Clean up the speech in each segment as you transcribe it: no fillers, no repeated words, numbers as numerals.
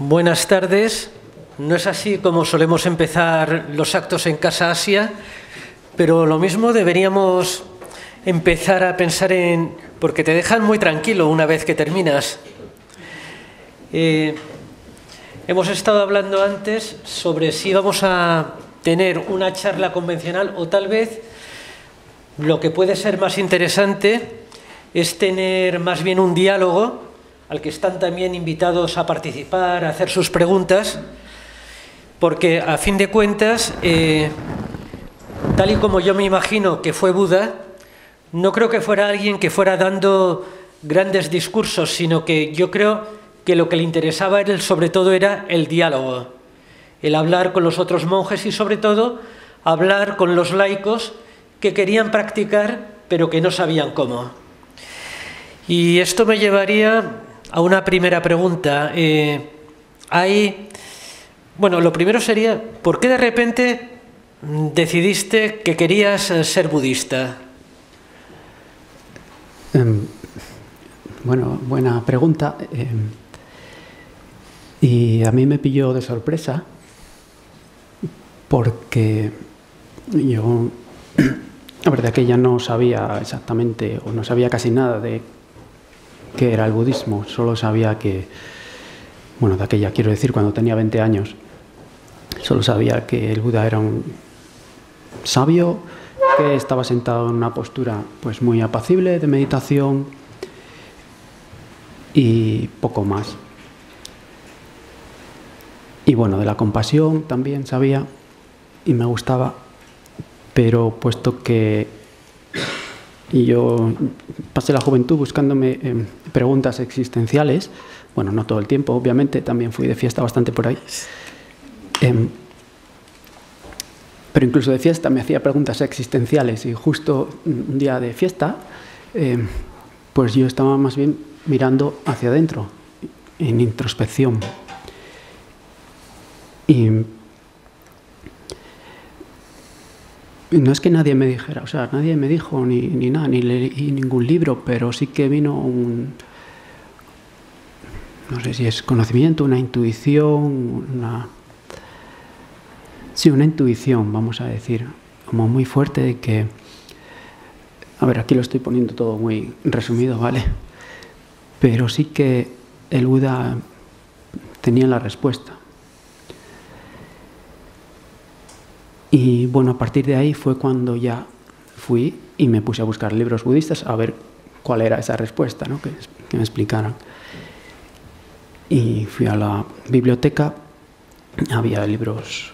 Buenas tardes. No es así como solemos empezar los actos en Casa Asia, pero lo mismo deberíamos empezar a pensar en... porque te dejan muy tranquilo una vez que terminas. Hemos estado hablando antes sobre si vamos a tener una charla convencional o tal vez lo que puede ser más interesante es tener más bien un diálogo al que están también invitados a participar, a hacer sus preguntas, porque a fin de cuentas, tal y como yo me imagino que fue Buda, no creo que fuera alguien que fuera dando grandes discursos, sino que yo creo que lo que le interesaba a él sobre todo era el diálogo, el hablar con los otros monjes y sobre todo hablar con los laicos que querían practicar pero que no sabían cómo. Y esto me llevaría a una primera pregunta. Bueno, lo primero sería, ¿por qué de repente decidiste que querías ser budista? Bueno, buena pregunta. Y a mí me pilló de sorpresa porque yo, la verdad que ya no sabía exactamente o no sabía casi nada de qué era el budismo. Solo sabía que, bueno, de aquella quiero decir, cuando tenía 20 años, solo sabía que el Buda era un sabio que estaba sentado en una postura pues muy apacible de meditación y poco más. Y bueno, de la compasión también sabía y me gustaba, pero puesto que yo pasé la juventud buscándome preguntas existenciales, bueno, no todo el tiempo, obviamente, también fui de fiesta bastante por ahí, pero incluso de fiesta me hacía preguntas existenciales y justo un día de fiesta, pues yo estaba más bien mirando hacia adentro, en introspección. Y no es que nadie me dijera, o sea, nadie me dijo ni nada, ni leí ningún libro, pero sí que vino no sé si es conocimiento, una intuición, una intuición, vamos a decir, como muy fuerte de que, a ver, aquí lo estoy poniendo todo muy resumido, ¿vale? Pero sí que el Buda tenía la respuesta. Y bueno, a partir de ahí fue cuando ya fui y me puse a buscar libros budistas a ver cuál era esa respuesta, ¿no? que me explicaran. Y fui a la biblioteca, había libros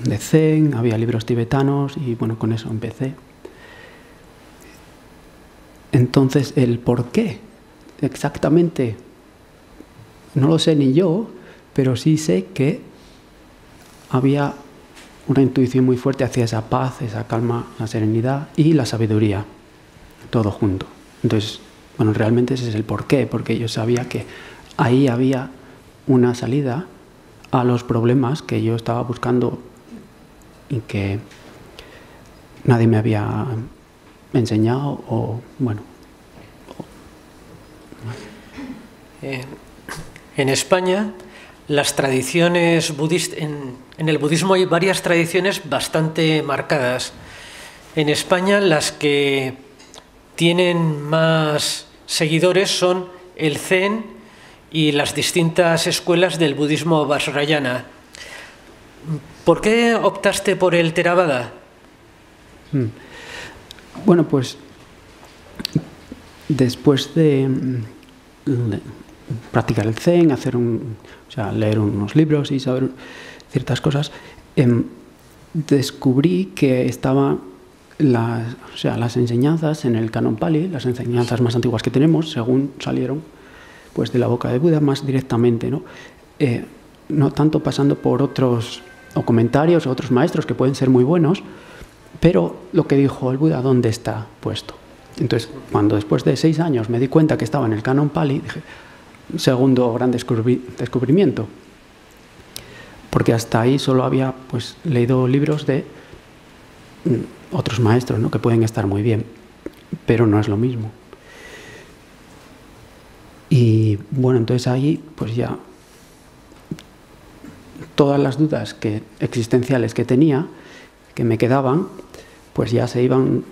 de Zen, había libros tibetanos y bueno, con eso empecé. Entonces, el por qué exactamente no lo sé ni yo, pero sí sé que había una intuición muy fuerte hacia esa paz, esa calma, la serenidad y la sabiduría, todo junto. Entonces, bueno, realmente ese es el porqué, porque yo sabía que ahí había una salida a los problemas que yo estaba buscando y que nadie me había enseñado o, bueno. En España, las tradiciones budistas, en el budismo hay varias tradiciones bastante marcadas. En España las que tienen más seguidores son el Zen y las distintas escuelas del budismo Vajrayana. ¿Por qué optaste por el Theravada? Bueno, pues después de practicar el Zen, leer unos libros y saber ciertas cosas, descubrí que estaban las enseñanzas en el Canon Pali, las enseñanzas más antiguas que tenemos, según salieron pues de la boca de Buda más directamente, ¿no? No tanto pasando por otros o comentarios o otros maestros que pueden ser muy buenos, pero lo que dijo el Buda, ¿dónde está puesto? Entonces, cuando después de 6 años me di cuenta que estaba en el Canon Pali, dije, segundo gran descubrimiento, porque hasta ahí solo había pues leído libros de otros maestros, ¿no? Que pueden estar muy bien, pero no es lo mismo. Y bueno, entonces ahí pues ya todas las dudas existenciales que tenía, que me quedaban, pues ya se iban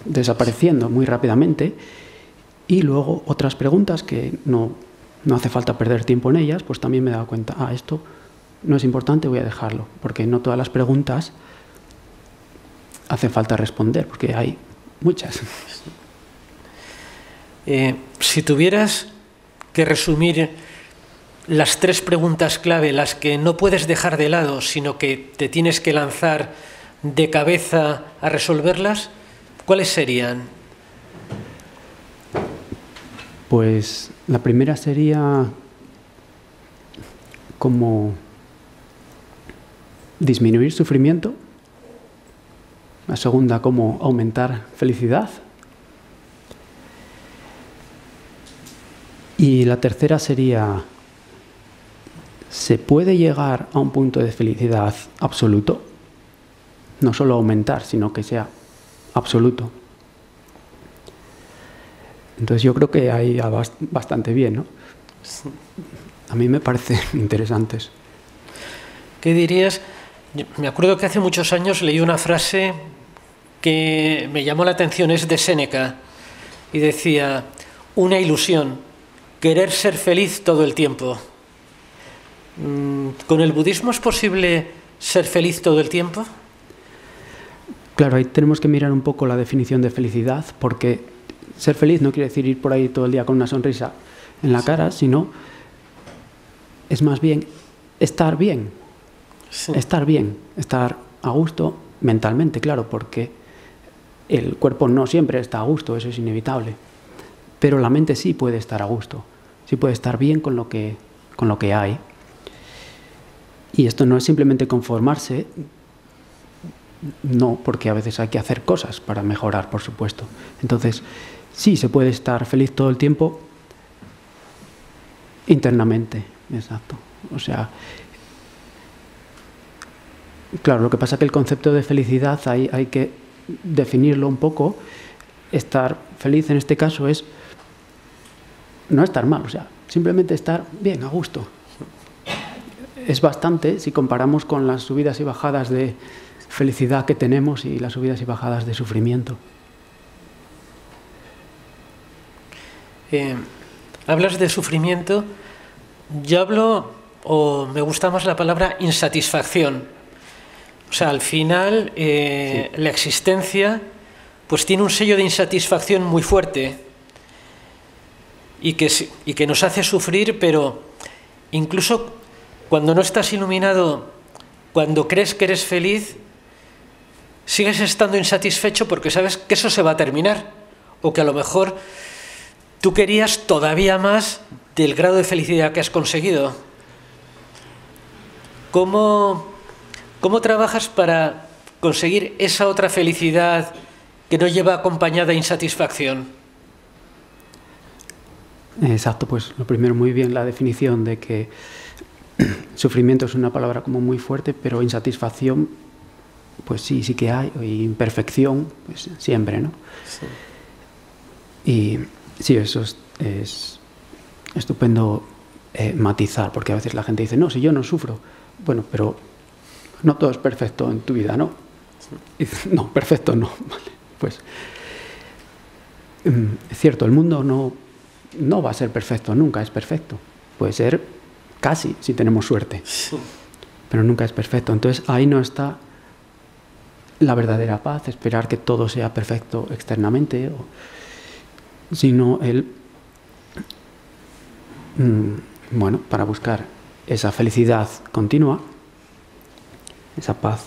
desapareciendo muy rápidamente. Y luego otras preguntas que no hace falta perder tiempo en ellas, pues también me he dado cuenta, esto no es importante, voy a dejarlo, porque no todas las preguntas hace falta responder, porque hay muchas. Si tuvieras que resumir las 3 preguntas clave, las que no puedes dejar de lado, sino que te tienes que lanzar de cabeza a resolverlas, ¿cuáles serían? Pues la primera sería cómo disminuir sufrimiento. La segunda, cómo aumentar felicidad. Y la tercera sería, ¿se puede llegar a un punto de felicidad absoluto? No solo aumentar, sino que sea absoluto. Entonces yo creo que ahí va bastante bien, ¿no? A mí me parecen interesantes. ¿Qué dirías? Me acuerdo que hace muchos años leí una frase que me llamó la atención, es de Séneca, y decía, una ilusión, querer ser feliz todo el tiempo. ¿Con el budismo es posible ser feliz todo el tiempo? Claro, ahí tenemos que mirar un poco la definición de felicidad, porque ser feliz no quiere decir ir por ahí todo el día con una sonrisa en la cara, sino es más bien estar bien. Sí. Estar bien, estar a gusto mentalmente, claro, porque el cuerpo no siempre está a gusto, eso es inevitable. Pero la mente sí puede estar a gusto, sí puede estar bien con lo que hay. Y esto no es simplemente conformarse, no, porque a veces hay que hacer cosas para mejorar, por supuesto. Entonces, sí se puede estar feliz todo el tiempo internamente, exacto. O sea, claro, lo que pasa es que el concepto de felicidad hay que definirlo un poco. Estar feliz en este caso es no estar mal, o sea, simplemente estar bien, a gusto. Es bastante si comparamos con las subidas y bajadas de felicidad que tenemos y las subidas y bajadas de sufrimiento. Hablas de sufrimiento, yo hablo, o me gusta más la palabra insatisfacción. O sea, al final sí. La existencia pues tiene un sello de insatisfacción muy fuerte y que nos hace sufrir, pero incluso cuando no estás iluminado, cuando crees que eres feliz, sigues estando insatisfecho porque sabes que eso se va a terminar, o que a lo mejor tú querías todavía más del grado de felicidad que has conseguido. ¿Cómo trabajas para conseguir esa otra felicidad que no lleva acompañada insatisfacción? Exacto, pues lo primero, muy bien la definición de que sufrimiento es una palabra como muy fuerte, pero insatisfacción, pues sí que hay, y imperfección, pues siempre, ¿no? Sí. Y sí, eso es estupendo matizar, porque a veces la gente dice, no, si yo no sufro, bueno, pero no todo es perfecto en tu vida, ¿no? Sí. No, perfecto no, vale, pues es cierto, el mundo no va a ser perfecto, nunca es perfecto, puede ser casi si tenemos suerte, sí. Pero nunca es perfecto. Entonces ahí no está la verdadera paz, esperar que todo sea perfecto externamente, sino bueno, para buscar esa felicidad continua, esa paz,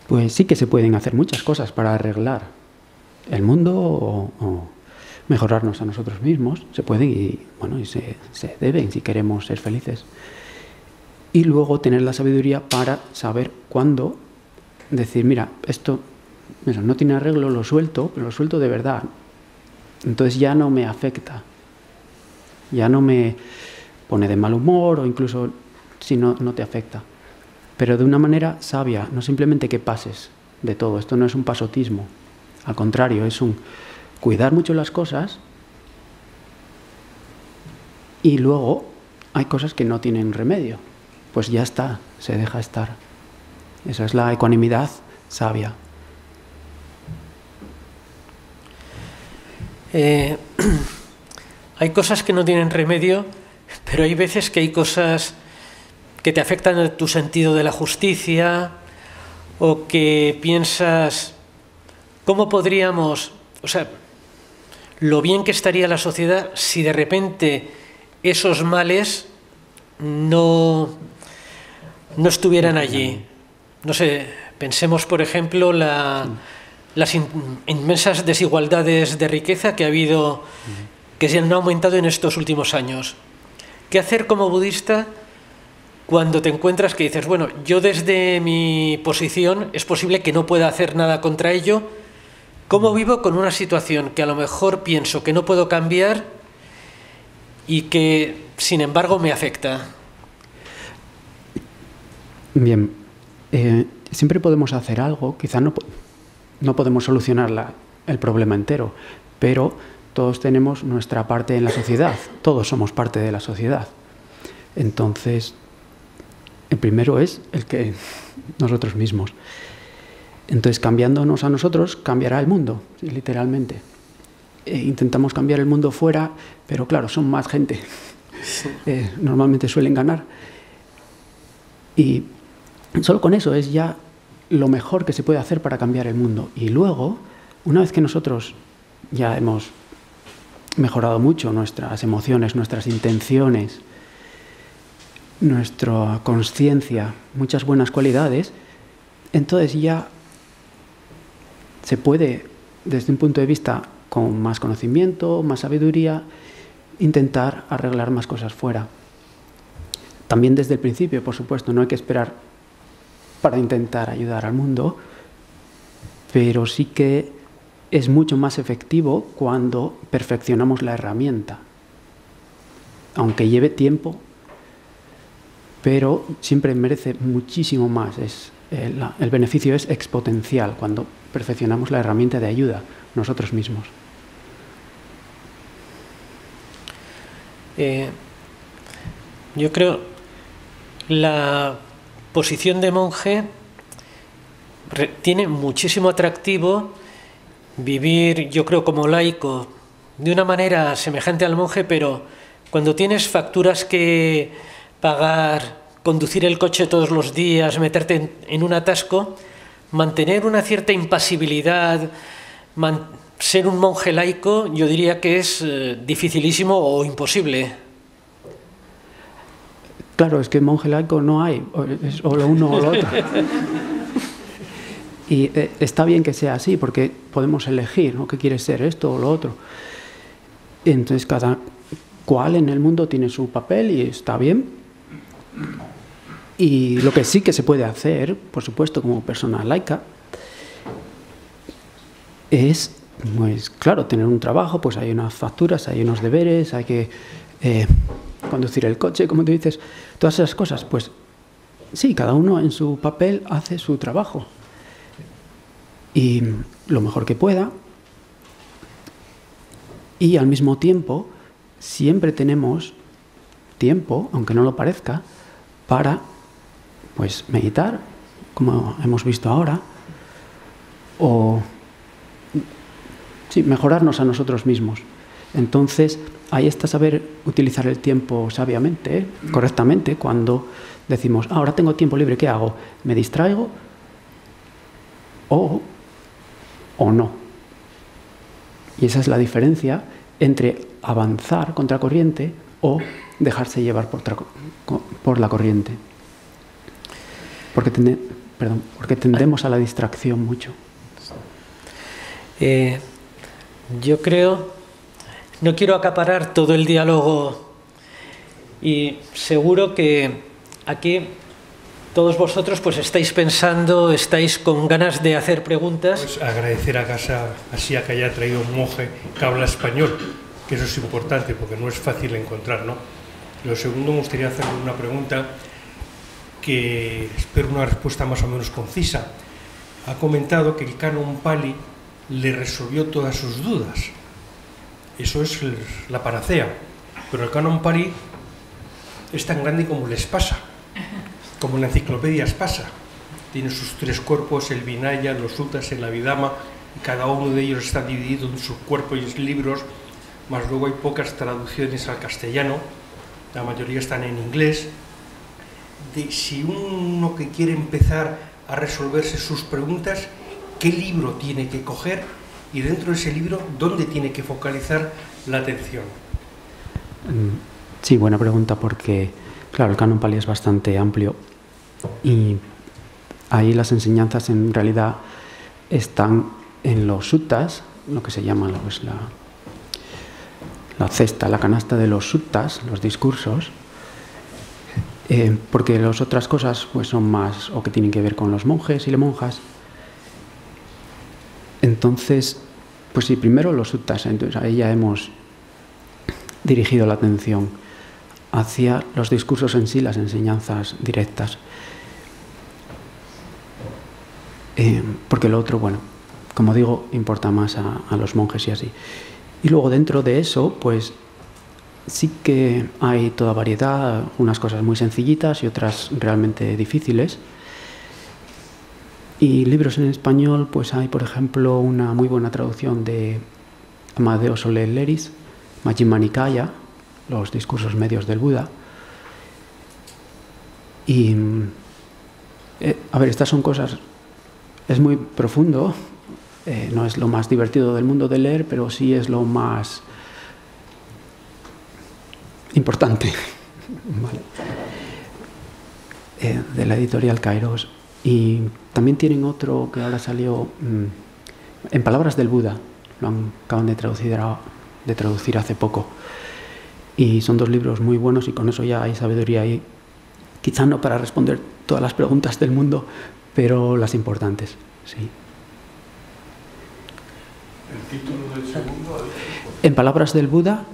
pues sí que se pueden hacer muchas cosas para arreglar el mundo o mejorarnos a nosotros mismos. Se pueden y se deben si queremos ser felices. Y luego tener la sabiduría para saber cuándo decir, mira, esto no tiene arreglo, lo suelto, pero lo suelto de verdad. Entonces ya no me afecta, ya no me pone de mal humor, o incluso si no te afecta. Pero de una manera sabia, no simplemente que pases de todo. Esto no es un pasotismo, al contrario, es un cuidar mucho las cosas y luego hay cosas que no tienen remedio. Pues ya está, se deja estar. Esa es la ecuanimidad sabia. Hay cosas que no tienen remedio, pero hay veces que hay cosas que te afectan a tu sentido de la justicia, o que piensas, ¿cómo podríamos, o sea, lo bien que estaría la sociedad si de repente esos males no estuvieran allí? No sé, pensemos, por ejemplo, las inmensas desigualdades de riqueza que ha habido, que se han aumentado en estos últimos años. ¿Qué hacer como budista cuando te encuentras que dices, bueno, yo desde mi posición es posible que no pueda hacer nada contra ello? ¿Cómo vivo con una situación que a lo mejor pienso que no puedo cambiar y que, sin embargo, me afecta? Bien, siempre podemos hacer algo, quizá no podemos solucionar el problema entero, pero todos tenemos nuestra parte en la sociedad, todos somos parte de la sociedad. Entonces, el primero es nosotros mismos. Entonces, cambiándonos a nosotros, cambiará el mundo, literalmente. Intentamos cambiar el mundo fuera, pero claro, son más gente. Normalmente suelen ganar. Y solo con eso es ya lo mejor que se puede hacer para cambiar el mundo. Y luego, una vez que nosotros ya hemos mejorado mucho nuestras emociones, nuestras intenciones, nuestra consciencia, muchas buenas cualidades, entonces ya se puede, desde un punto de vista con más conocimiento, más sabiduría, intentar arreglar más cosas fuera. También desde el principio, por supuesto, no hay que esperar para intentar ayudar al mundo, pero sí que es mucho más efectivo cuando perfeccionamos la herramienta, aunque lleve tiempo, pero siempre merece muchísimo más. El beneficio es exponencial cuando perfeccionamos la herramienta de ayuda nosotros mismos. Yo creo la posición de monje tiene muchísimo atractivo. Vivir, yo creo, como laico de una manera semejante al monje, pero cuando tienes facturas que pagar, conducir el coche todos los días, meterte en un atasco, mantener una cierta impasibilidad, ser un monje laico, yo diría que es dificilísimo o imposible. Claro, es que monje laico no hay, es o lo uno o lo otro. Y está bien que sea así, porque podemos elegir, ¿no?, qué quiere ser, esto o lo otro. Entonces cada cual en el mundo tiene su papel y está bien. Y lo que sí que se puede hacer, por supuesto, como persona laica, es, pues claro, tener un trabajo, pues hay unas facturas, hay unos deberes, hay que conducir el coche, como tú dices, todas esas cosas. Pues sí, cada uno en su papel hace su trabajo. Y lo mejor que pueda, y al mismo tiempo siempre tenemos tiempo, aunque no lo parezca, para pues meditar, como hemos visto ahora, o sí, mejorarnos a nosotros mismos. Entonces ahí está saber utilizar el tiempo sabiamente, correctamente, cuando decimos, ahora tengo tiempo libre, ¿qué hago? ¿Me distraigo? O no. Y esa es la diferencia entre avanzar contra corriente o dejarse llevar por la corriente. Porque tendemos a la distracción mucho. Yo creo, no quiero acaparar todo el diálogo, y seguro que aquí todos vosotros pues estáis pensando, estáis con ganas de hacer preguntas. Pues agradecer a Casa Asia que haya traído un monje que habla español, que eso es importante porque no es fácil encontrar, ¿no? Lo segundo, me gustaría hacerle una pregunta que espero una respuesta más o menos concisa. Ha comentado que el canon Pali le resolvió todas sus dudas. Eso es la panacea. Pero el canon Pali es tan grande como el Espasa, como la enciclopedia Espasa. Tiene sus 3 cuerpos, el Vinaya, los Suttas, el Abhidhamma, y cada uno de ellos está dividido en sus cuerpos y en libros, más luego hay pocas traducciones al castellano, la mayoría están en inglés. Si uno que quiere empezar a resolverse sus preguntas, ¿qué libro tiene que coger? Y dentro de ese libro, ¿dónde tiene que focalizar la atención? Sí, buena pregunta, porque, claro, el Canon Pali es bastante amplio y ahí las enseñanzas en realidad están en los suttas, lo que se llama pues, la cesta, la canasta de los suttas, los discursos, porque las otras cosas pues, son más, o que tienen que ver con los monjes y las monjas. Entonces, pues sí, primero los suttas, entonces ahí ya hemos dirigido la atención hacia los discursos en sí, las enseñanzas directas. Porque lo otro, bueno, como digo, importa más a los monjes y así. Y luego dentro de eso, pues sí que hay toda variedad, unas cosas muy sencillitas y otras realmente difíciles. Y libros en español, pues hay, por ejemplo, una muy buena traducción de Amadeo Soler Leris, Majjhima Nikaya, los discursos medios del Buda. Y, a ver, estas son cosas, es muy profundo, no es lo más divertido del mundo de leer, pero sí es lo más importante, ¿vale? De la editorial Kairos. Y también tienen otro que ahora salió, En palabras del Buda, lo acaban de traducir hace poco. Y son 2 libros muy buenos y con eso ya hay sabiduría ahí. Quizá no para responder todas las preguntas del mundo, pero las importantes, sí. ¿El título del segundo? En palabras del Buda,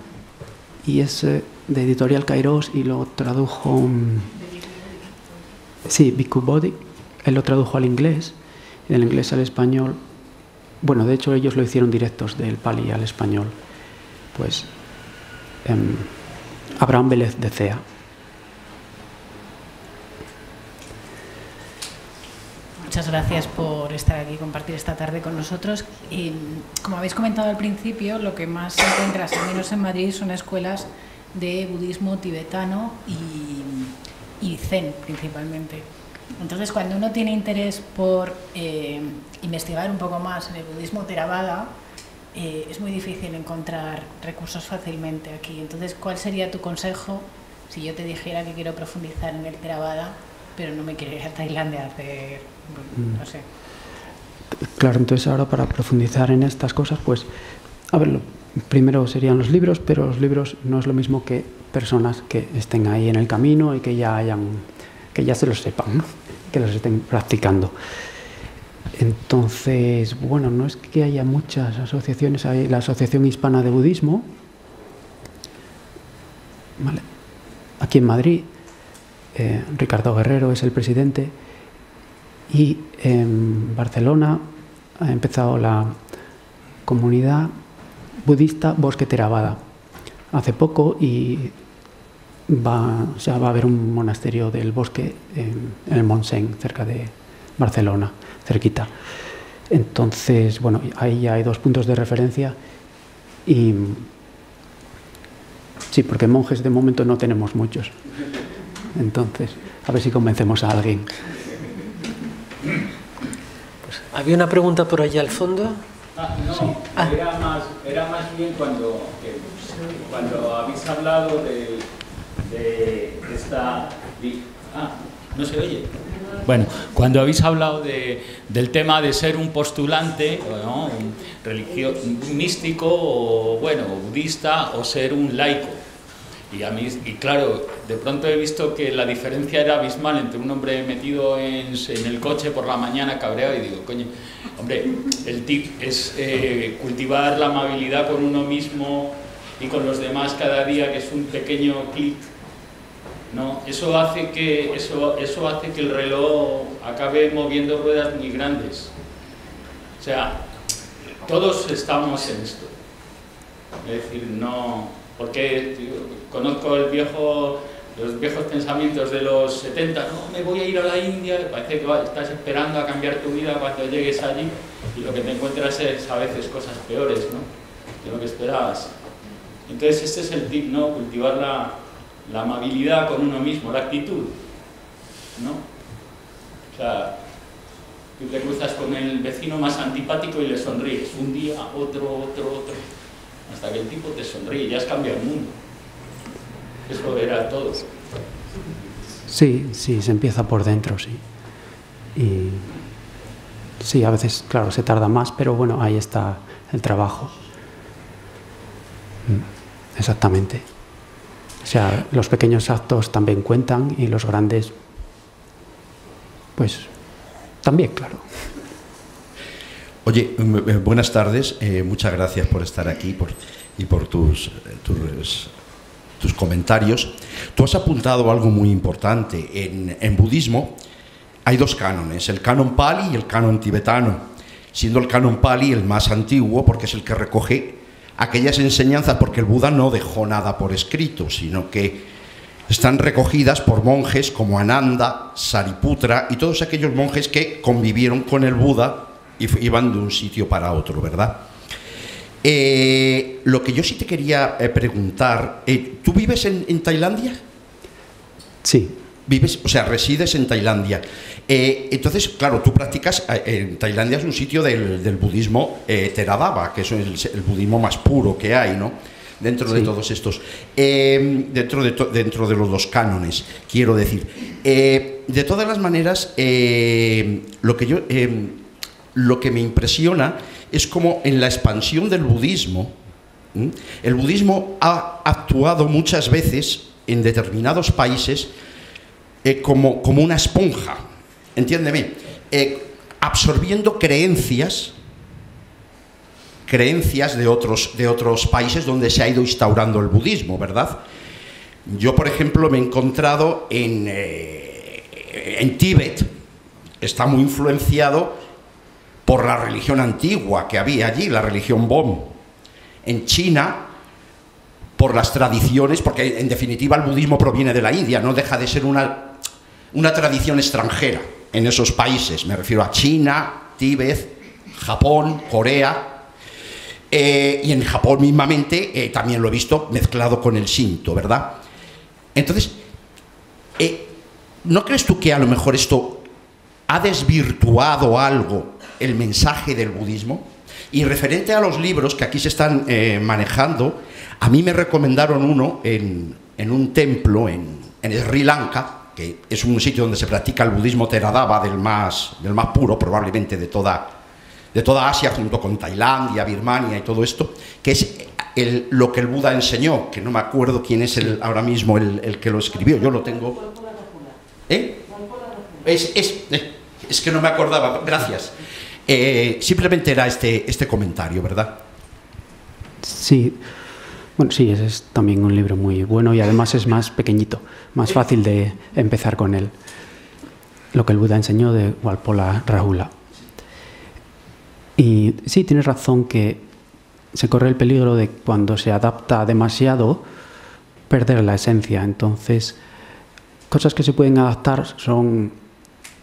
y es de editorial Kairos y lo tradujo... Sí, Bhikkhu Bodhi. Él lo tradujo al inglés, y del inglés al español. Bueno, de hecho ellos lo hicieron directos del Pali al español. Pues Abraham Vélez de Cea. Muchas gracias por estar aquí y compartir esta tarde con nosotros. Como habéis comentado al principio, lo que más encuentras, al menos en Madrid, son escuelas de budismo tibetano y zen principalmente. Entonces, cuando uno tiene interés por investigar un poco más en el budismo Theravada, es muy difícil encontrar recursos fácilmente aquí. Entonces, ¿cuál sería tu consejo si yo te dijera que quiero profundizar en el Theravada, pero no me quiero ir a Tailandia a hacer, no sé? Claro, entonces ahora para profundizar en estas cosas, pues, a ver, lo primero serían los libros, pero los libros no es lo mismo que personas que estén ahí en el camino y que ya se los sepan, ¿no? Que los estén practicando. Entonces, bueno, no es que haya muchas asociaciones, hay la Asociación Hispana de Budismo, ¿vale? Aquí en Madrid, Ricardo Guerrero es el presidente, y en Barcelona ha empezado la comunidad budista Bosque Theravada hace poco, y va a haber un monasterio del bosque en el Montseny, cerca de Barcelona, cerquita. Entonces, bueno, ahí ya hay 2 puntos de referencia. Y sí, porque monjes de momento no tenemos muchos. Entonces, a ver si convencemos a alguien. Pues, había una pregunta por allá al fondo. No, sí. Era más bien cuando habéis hablado de esta... ¿no se oye? Bueno, cuando habéis hablado del tema de ser un postulante, ¿no? un místico, o bueno, budista, o ser un laico. Y claro, de pronto he visto que la diferencia era abismal entre un hombre metido en el coche por la mañana cabreado, y digo, coño, hombre, el tip es cultivar la amabilidad con uno mismo y con los demás cada día, que es un pequeño clic, ¿no? Eso hace que el reloj acabe moviendo ruedas muy grandes. O sea, todos estamos en esto. Es decir, no... Porque conozco el viejo los viejos pensamientos de los 70, no, me voy a ir a la India, parece que estás esperando a cambiar tu vida cuando llegues allí y lo que te encuentras es a veces cosas peores, ¿no?, de lo que esperabas. Entonces este es el tip, ¿no?, cultivar la amabilidad con uno mismo, la actitud, ¿no? O sea, tú te cruzas con el vecino más antipático y le sonríes, un día, otro, hasta que el tipo te sonríe y ya has cambiado el mundo. Eso era todo. Sí, se empieza por dentro, sí. Y sí, a veces, claro, se tarda más, pero bueno, ahí está el trabajo. Exactamente. O sea, los pequeños actos también cuentan y los grandes, pues, también, claro. Oye, buenas tardes. Muchas gracias por estar aquí y por tus comentarios. Tú has apuntado algo muy importante. En budismo hay dos cánones, el canon Pali y el canon tibetano, siendo el canon Pali el más antiguo porque es el que recoge aquellas enseñanzas, porque el Buda no dejó nada por escrito, sino que están recogidas por monjes como Ananda, Sariputra y todos aquellos monjes que convivieron con el Buda y iban de un sitio para otro, ¿verdad? Lo que yo sí te quería preguntar, ¿tú vives en Tailandia? Sí. ¿Vives, o sea, resides en Tailandia? Entonces, claro, tú practicas, en Tailandia es un sitio del budismo Theravada, que es el budismo más puro que hay, ¿no?, dentro de todos estos, dentro de los dos cánones, quiero decir. De todas las maneras, lo que me impresiona es como en la expansión del budismo, el budismo ha actuado muchas veces en determinados países como una esponja, entiéndeme, absorbiendo creencias de otros países donde se ha ido instaurando el budismo, ¿verdad? Yo, por ejemplo, me he encontrado en Tíbet, está muy influenciado por la religión antigua que había allí, la religión Bon. En China, por las tradiciones, porque en definitiva el budismo proviene de la India, no deja de ser una tradición extranjera en esos países, me refiero a China, Tíbet, Japón, Corea. Y en Japón mismamente también lo he visto mezclado con el Shinto, ¿verdad? Entonces, ¿no crees tú que a lo mejor esto ha desvirtuado algo el mensaje del budismo? Y referente a los libros que aquí se están manejando, a mí me recomendaron uno en un templo en Sri Lanka, que es un sitio donde se practica el budismo Theravada del más puro, probablemente de toda Asia, junto con Tailandia, Birmania y todo esto, que es lo que el Buda enseñó, que no me acuerdo quién es ahora mismo el que lo escribió, yo lo tengo. Es que no me acordaba, gracias. Simplemente era este comentario, ¿verdad? Sí, bueno, sí, ese es también un libro muy bueno y además es más pequeñito, más fácil de empezar con él. Lo que el Buda enseñó, de Walpola Rahula. Y sí, tienes razón que se corre el peligro de, cuando se adapta demasiado, perder la esencia. Entonces, cosas que se pueden adaptar son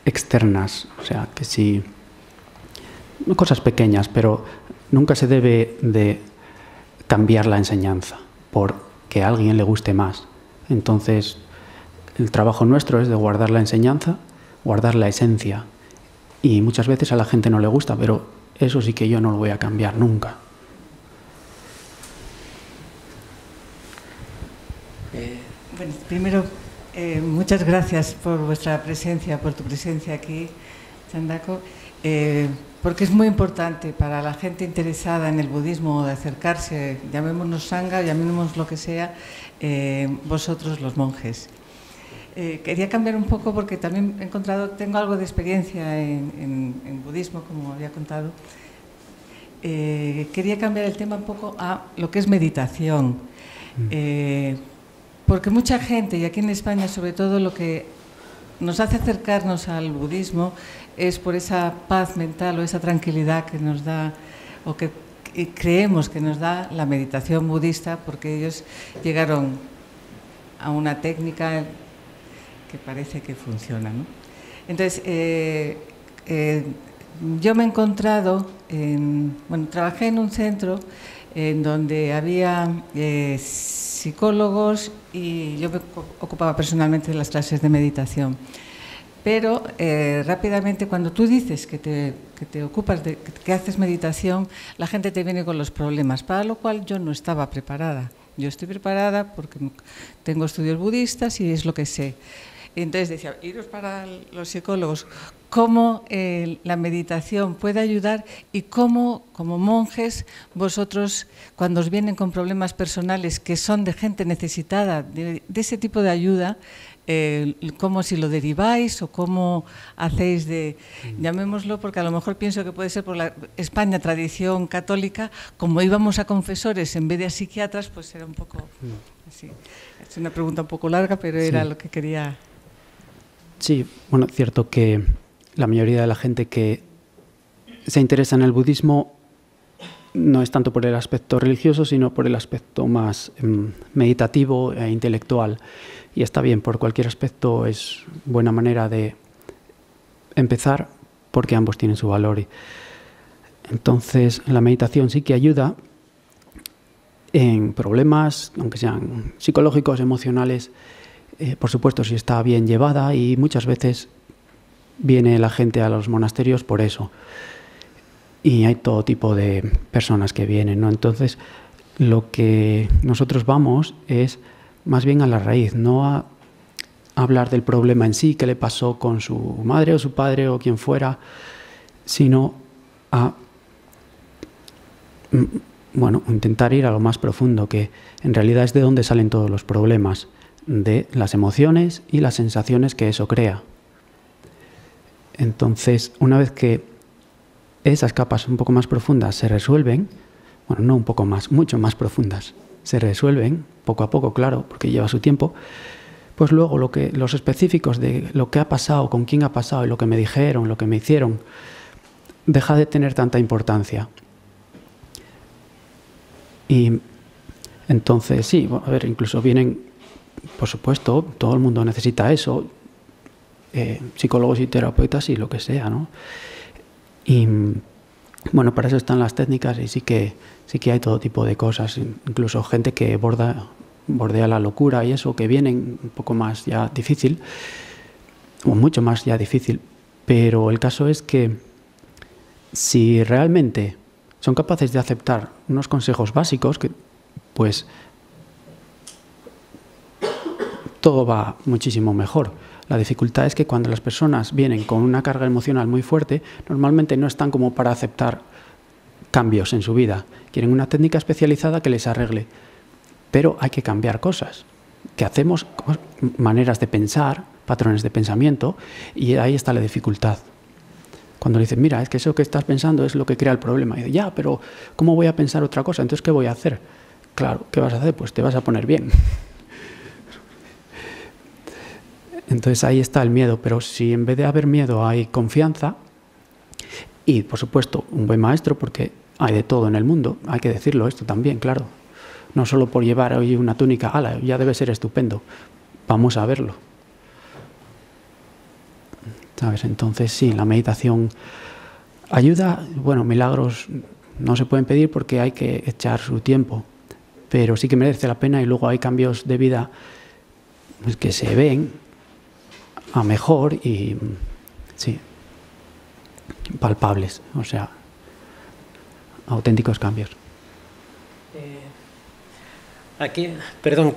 externas, o sea, que sí, cosas pequeñas, pero nunca se debe de cambiar la enseñanza porque a alguien le guste más. Entonces, el trabajo nuestro es de guardar la enseñanza, guardar la esencia. Y muchas veces a la gente no le gusta, pero eso sí que yo no lo voy a cambiar nunca. Bueno, primero, muchas gracias por vuestra presencia, por tu presencia aquí, Chandako, porque es muy importante para la gente interesada en el budismo de acercarse, llamémonos sangha, llamémonos lo que sea, vosotros los monjes. Quería cambiar un poco porque también tengo algo de experiencia en budismo, como había contado. Quería cambiar el tema un poco a lo que es meditación. Porque mucha gente, y aquí en España sobre todo, lo que nos hace acercarnos al budismo es por esa paz mental o esa tranquilidad que nos da, o que creemos que nos da la meditación budista, porque ellos llegaron a una técnica que parece que funciona, ¿no? Entonces, yo me he encontrado, trabajé en un centro en donde había psicólogos y yo me ocupaba personalmente de las clases de meditación. Pero rápidamente, cuando tú dices que te ocupas, que haces meditación, la gente te viene con los problemas, para lo cual yo no estaba preparada. Yo estoy preparada porque tengo estudios budistas y es lo que sé. Entonces decía, iros para los psicólogos, cómo la meditación puede ayudar y cómo, como monjes, vosotros, cuando os vienen con problemas personales que son de gente necesitada de ese tipo de ayuda, cómo si lo deriváis o cómo hacéis llamémoslo, porque a lo mejor pienso que puede ser por la España, tradición católica, como íbamos a confesores en vez de a psiquiatras, pues era un poco así. Es una pregunta un poco larga, pero era lo que quería. Sí, bueno, es cierto que la mayoría de la gente que se interesa en el budismo no es tanto por el aspecto religioso, sino por el aspecto más meditativo e intelectual. Y está bien, por cualquier aspecto es buena manera de empezar, porque ambos tienen su valor. Entonces, la meditación sí que ayuda en problemas, aunque sean psicológicos, emocionales, por supuesto, si está bien llevada, y muchas veces viene la gente a los monasterios por eso. Y hay todo tipo de personas que vienen, ¿no? Entonces, lo que nosotros vamos es más bien a la raíz, no a hablar del problema en sí, qué le pasó con su madre o su padre o quien fuera, sino a intentar ir a lo más profundo, que en realidad es de donde salen todos los problemas, de las emociones y las sensaciones que eso crea. Entonces, una vez que esas capas un poco más profundas se resuelven, bueno, no un poco más, mucho más profundas, se resuelven poco a poco, claro, porque lleva su tiempo, pues luego los específicos de lo que ha pasado, con quién ha pasado y lo que me dijeron, lo que me hicieron, deja de tener tanta importancia. Y entonces, sí, a ver, incluso vienen, por supuesto, todo el mundo necesita eso, psicólogos y terapeutas y lo que sea, ¿no? Y bueno, para eso están las técnicas y sí que hay todo tipo de cosas, incluso gente que bordea la locura y eso, que vienen un poco más ya difícil, o mucho más ya difícil, pero el caso es que si realmente son capaces de aceptar unos consejos básicos, pues todo va muchísimo mejor. La dificultad es que cuando las personas vienen con una carga emocional muy fuerte, normalmente no están como para aceptar cambios en su vida. Quieren una técnica especializada que les arregle. Pero hay que cambiar cosas. Que hacemos maneras de pensar, patrones de pensamiento, y ahí está la dificultad. Cuando le dicen, mira, es que eso que estás pensando es lo que crea el problema. Y dice, ya, pero ¿cómo voy a pensar otra cosa? Entonces, ¿qué voy a hacer? Claro, ¿qué vas a hacer? Pues te vas a poner bien. Entonces ahí está el miedo, pero si en vez de haber miedo hay confianza y, por supuesto, un buen maestro, porque hay de todo en el mundo, hay que decirlo esto también, claro. No solo por llevar hoy una túnica, ala, ya debe ser estupendo, vamos a verlo. ¿Sabes? Entonces sí, la meditación ayuda, bueno, milagros no se pueden pedir porque hay que echar su tiempo, pero sí que merece la pena y luego hay cambios de vida que se ven a mejor y sí, palpables, o sea, auténticos cambios. Aquí, perdón,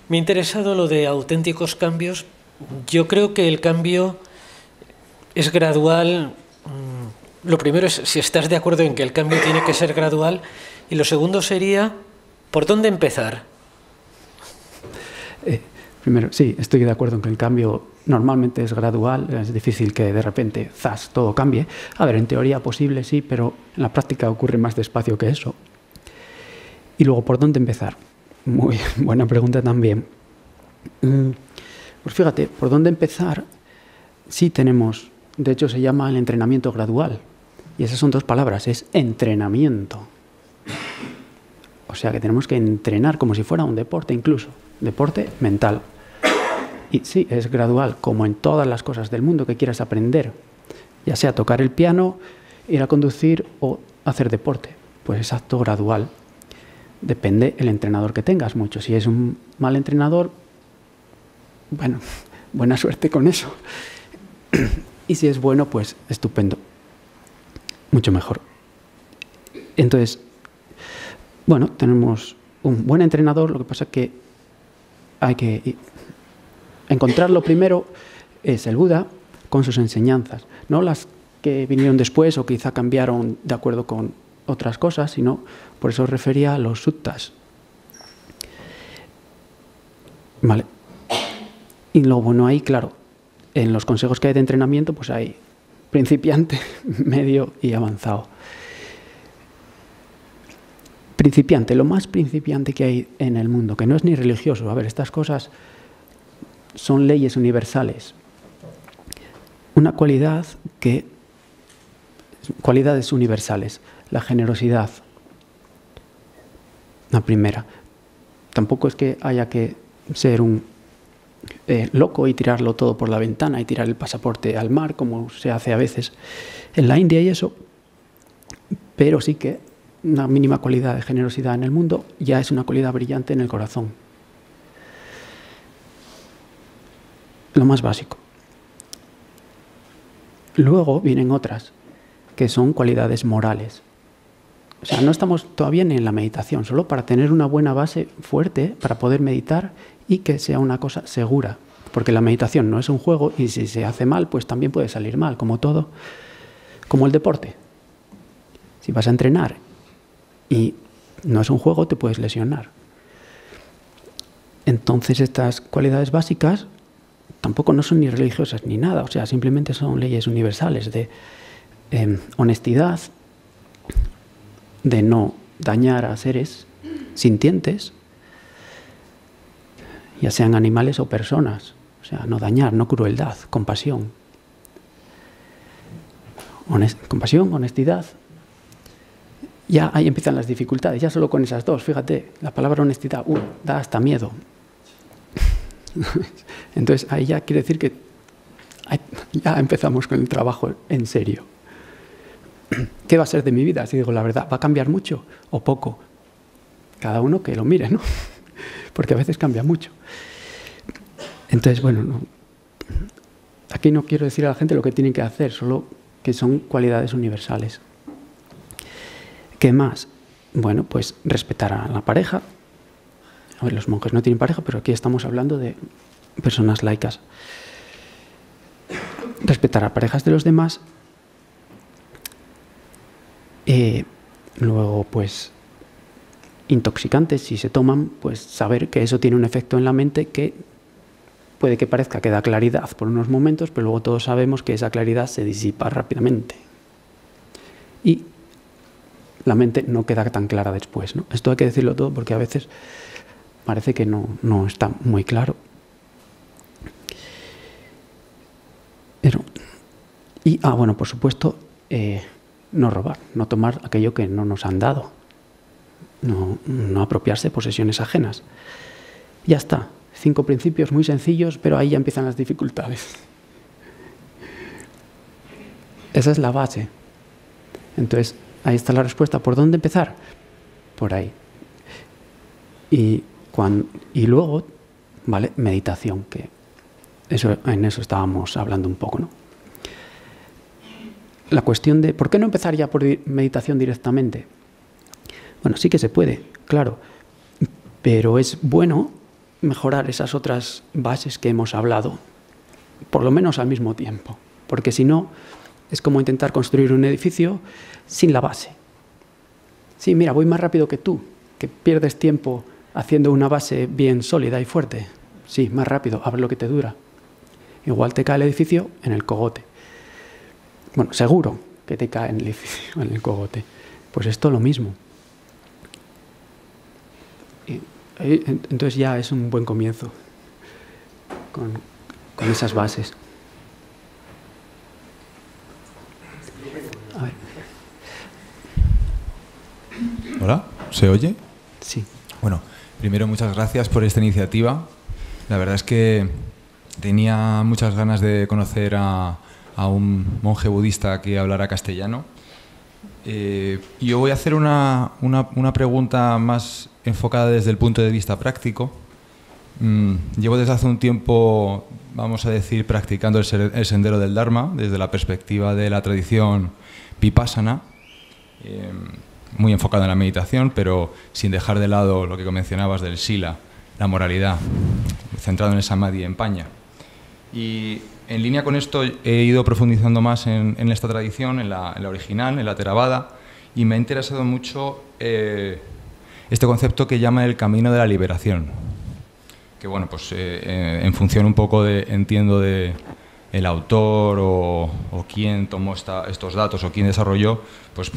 me ha interesado lo de auténticos cambios. Yo creo que el cambio es gradual. Lo primero es si estás de acuerdo en que el cambio tiene que ser gradual, y lo segundo sería, ¿por dónde empezar? Primero, sí, estoy de acuerdo en que el cambio normalmente es gradual, es difícil que de repente, ¡zas!, todo cambie. A ver, en teoría posible, sí, pero en la práctica ocurre más despacio que eso. Y luego, ¿por dónde empezar? Muy buena pregunta también. Pues fíjate, ¿por dónde empezar? Sí tenemos, de hecho se llama el entrenamiento gradual. Y esas son dos palabras, es entrenamiento. O sea que tenemos que entrenar como si fuera un deporte incluso, deporte mental. Y sí, es gradual, como en todas las cosas del mundo que quieras aprender, ya sea tocar el piano, ir a conducir o hacer deporte. Pues es acto gradual. Depende el entrenador que tengas mucho. Si es un mal entrenador, bueno, buena suerte con eso. Y si es bueno, pues estupendo. Mucho mejor. Entonces, bueno, tenemos un buen entrenador, lo que pasa es que hay que encontrarlo primero, es el Buda con sus enseñanzas, no las que vinieron después o quizá cambiaron de acuerdo con otras cosas, sino por eso refería a los suttas. Vale. Y lo bueno ahí, claro, en los consejos que hay de entrenamiento, pues hay principiante, medio y avanzado. Principiante, lo más principiante que hay en el mundo, que no es ni religioso. A ver, estas cosas son leyes universales. Una cualidad que... Cualidades universales. La generosidad. La primera. Tampoco es que haya que ser un loco y tirarlo todo por la ventana y tirar el pasaporte al mar, como se hace a veces en la India y eso. Pero sí que una mínima cualidad de generosidad en el mundo ya es una cualidad brillante en el corazón. Lo más básico. Luego vienen otras, que son cualidades morales. O sea, no estamos todavía ni en la meditación, solo para tener una buena base fuerte para poder meditar y que sea una cosa segura. Porque la meditación no es un juego y si se hace mal, pues también puede salir mal, como todo. Como el deporte. Si vas a entrenar y no es un juego, te puedes lesionar. Entonces estas cualidades básicas tampoco no son ni religiosas ni nada, o sea, simplemente son leyes universales de honestidad, de no dañar a seres sintientes, ya sean animales o personas, o sea, no dañar, no crueldad, compasión. Compasión, honestidad. Ya ahí empiezan las dificultades, ya solo con esas dos, fíjate, la palabra honestidad da hasta miedo. Entonces ahí ya quiere decir que ya empezamos con el trabajo en serio. ¿Qué va a ser de mi vida? Si digo la verdad, ¿va a cambiar mucho o poco? Cada uno que lo mire, ¿no? Porque a veces cambia mucho. Entonces, bueno, no, aquí no quiero decir a la gente lo que tienen que hacer, solo que son cualidades universales. ¿Qué más? Bueno, pues respetar a la pareja. A ver, los monjes no tienen pareja, pero aquí estamos hablando de personas laicas. Respetar a parejas de los demás. Luego, pues, intoxicantes, si se toman, pues saber que eso tiene un efecto en la mente que puede que parezca que da claridad por unos momentos, pero luego todos sabemos que esa claridad se disipa rápidamente. Y la mente no queda tan clara después, ¿no? Esto hay que decirlo todo porque a veces parece que no está muy claro. Bueno, por supuesto, no robar, no tomar aquello que no nos han dado, no apropiarse de posesiones ajenas. Ya está, 5 principios muy sencillos, pero ahí ya empiezan las dificultades. Esa es la base. Entonces, ahí está la respuesta. ¿Por dónde empezar? Por ahí. Y luego, ¿vale? Meditación, que en eso estábamos hablando un poco, ¿no? La cuestión de ¿por qué no empezar ya por meditación directamente? Bueno, sí que se puede, claro, pero es bueno mejorar esas otras bases que hemos hablado, por lo menos al mismo tiempo, porque si no, es como intentar construir un edificio sin la base. Sí, mira, voy más rápido que tú, que pierdes tiempo haciendo una base bien sólida y fuerte. Sí, más rápido, a ver lo que te dura. Igual te cae el edificio en el cogote. Bueno, seguro que te cae en el edificio, en el cogote. Pues esto lo mismo. Entonces ya es un buen comienzo con esas bases. A ver. ¿Hola? ¿Se oye? Sí. Bueno, primero muchas gracias por esta iniciativa. La verdad es que tenía muchas ganas de conocer a un monje budista que hablara castellano. Yo voy a hacer una pregunta más enfocada desde el punto de vista práctico. Llevo desde hace un tiempo, vamos a decir, practicando el sendero del Dharma desde la perspectiva de la tradición Vipassana, muy enfocado en la meditación, pero sin dejar de lado lo que mencionabas del Sila, la moralidad, centrado en el Samadhi y en Pañña. Y en línea con esto he ido profundizando más en esta tradición, en la original, en la Theravada, y me ha interesado mucho este concepto que llama el camino de la liberación, que bueno, pues en función un poco entiendo de el autor o quién tomó estos datos o quién desarrolló, pues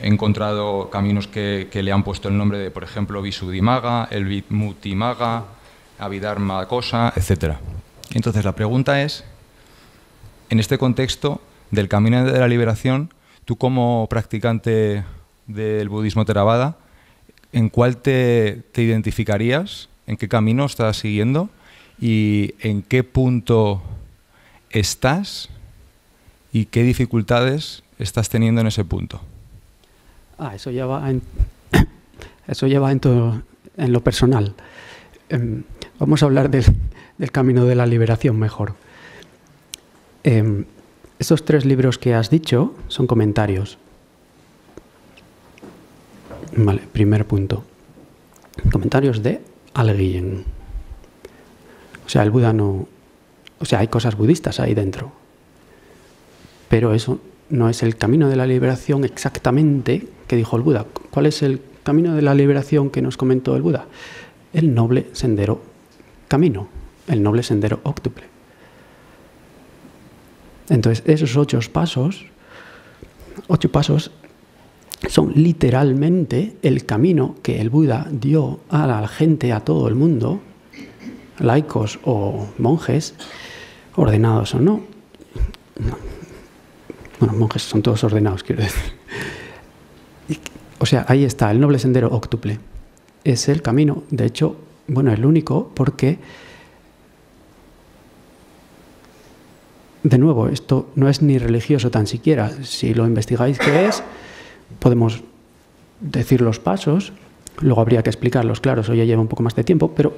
he encontrado caminos que le han puesto el nombre de, por ejemplo, Visuddhimagga, el Vimuttimagga, Abhidharma Kosa, etc. Entonces la pregunta es, en este contexto del camino de la liberación, tú como practicante del budismo Theravada, ¿en cuál te identificarías? ¿En qué camino estás siguiendo? ¿Y en qué punto estás? ¿Y qué dificultades estás teniendo en ese punto? Eso ya va en lo personal. Vamos a hablar del camino de la liberación mejor. Estos 3 libros que has dicho son comentarios. Vale, primer punto. Comentarios de alguien. O sea, el Buda no... O sea, hay cosas budistas ahí dentro. Pero eso no es el camino de la liberación exactamente que dijo el Buda. ¿Cuál es el camino de la liberación que nos comentó el Buda? El noble sendero camino, el noble sendero óctuple. Entonces, esos 8 pasos son literalmente el camino que el Buda dio a la gente, a todo el mundo, laicos o monjes, ordenados o no. Bueno, monjes son todos ordenados, quiero decir. O sea, ahí está, el noble sendero óctuple. Es el camino, de hecho, bueno, el único, porque, de nuevo, esto no es ni religioso tan siquiera. Si lo investigáis qué es, podemos decir los pasos, luego habría que explicarlos, claro, eso ya lleva un poco más de tiempo, pero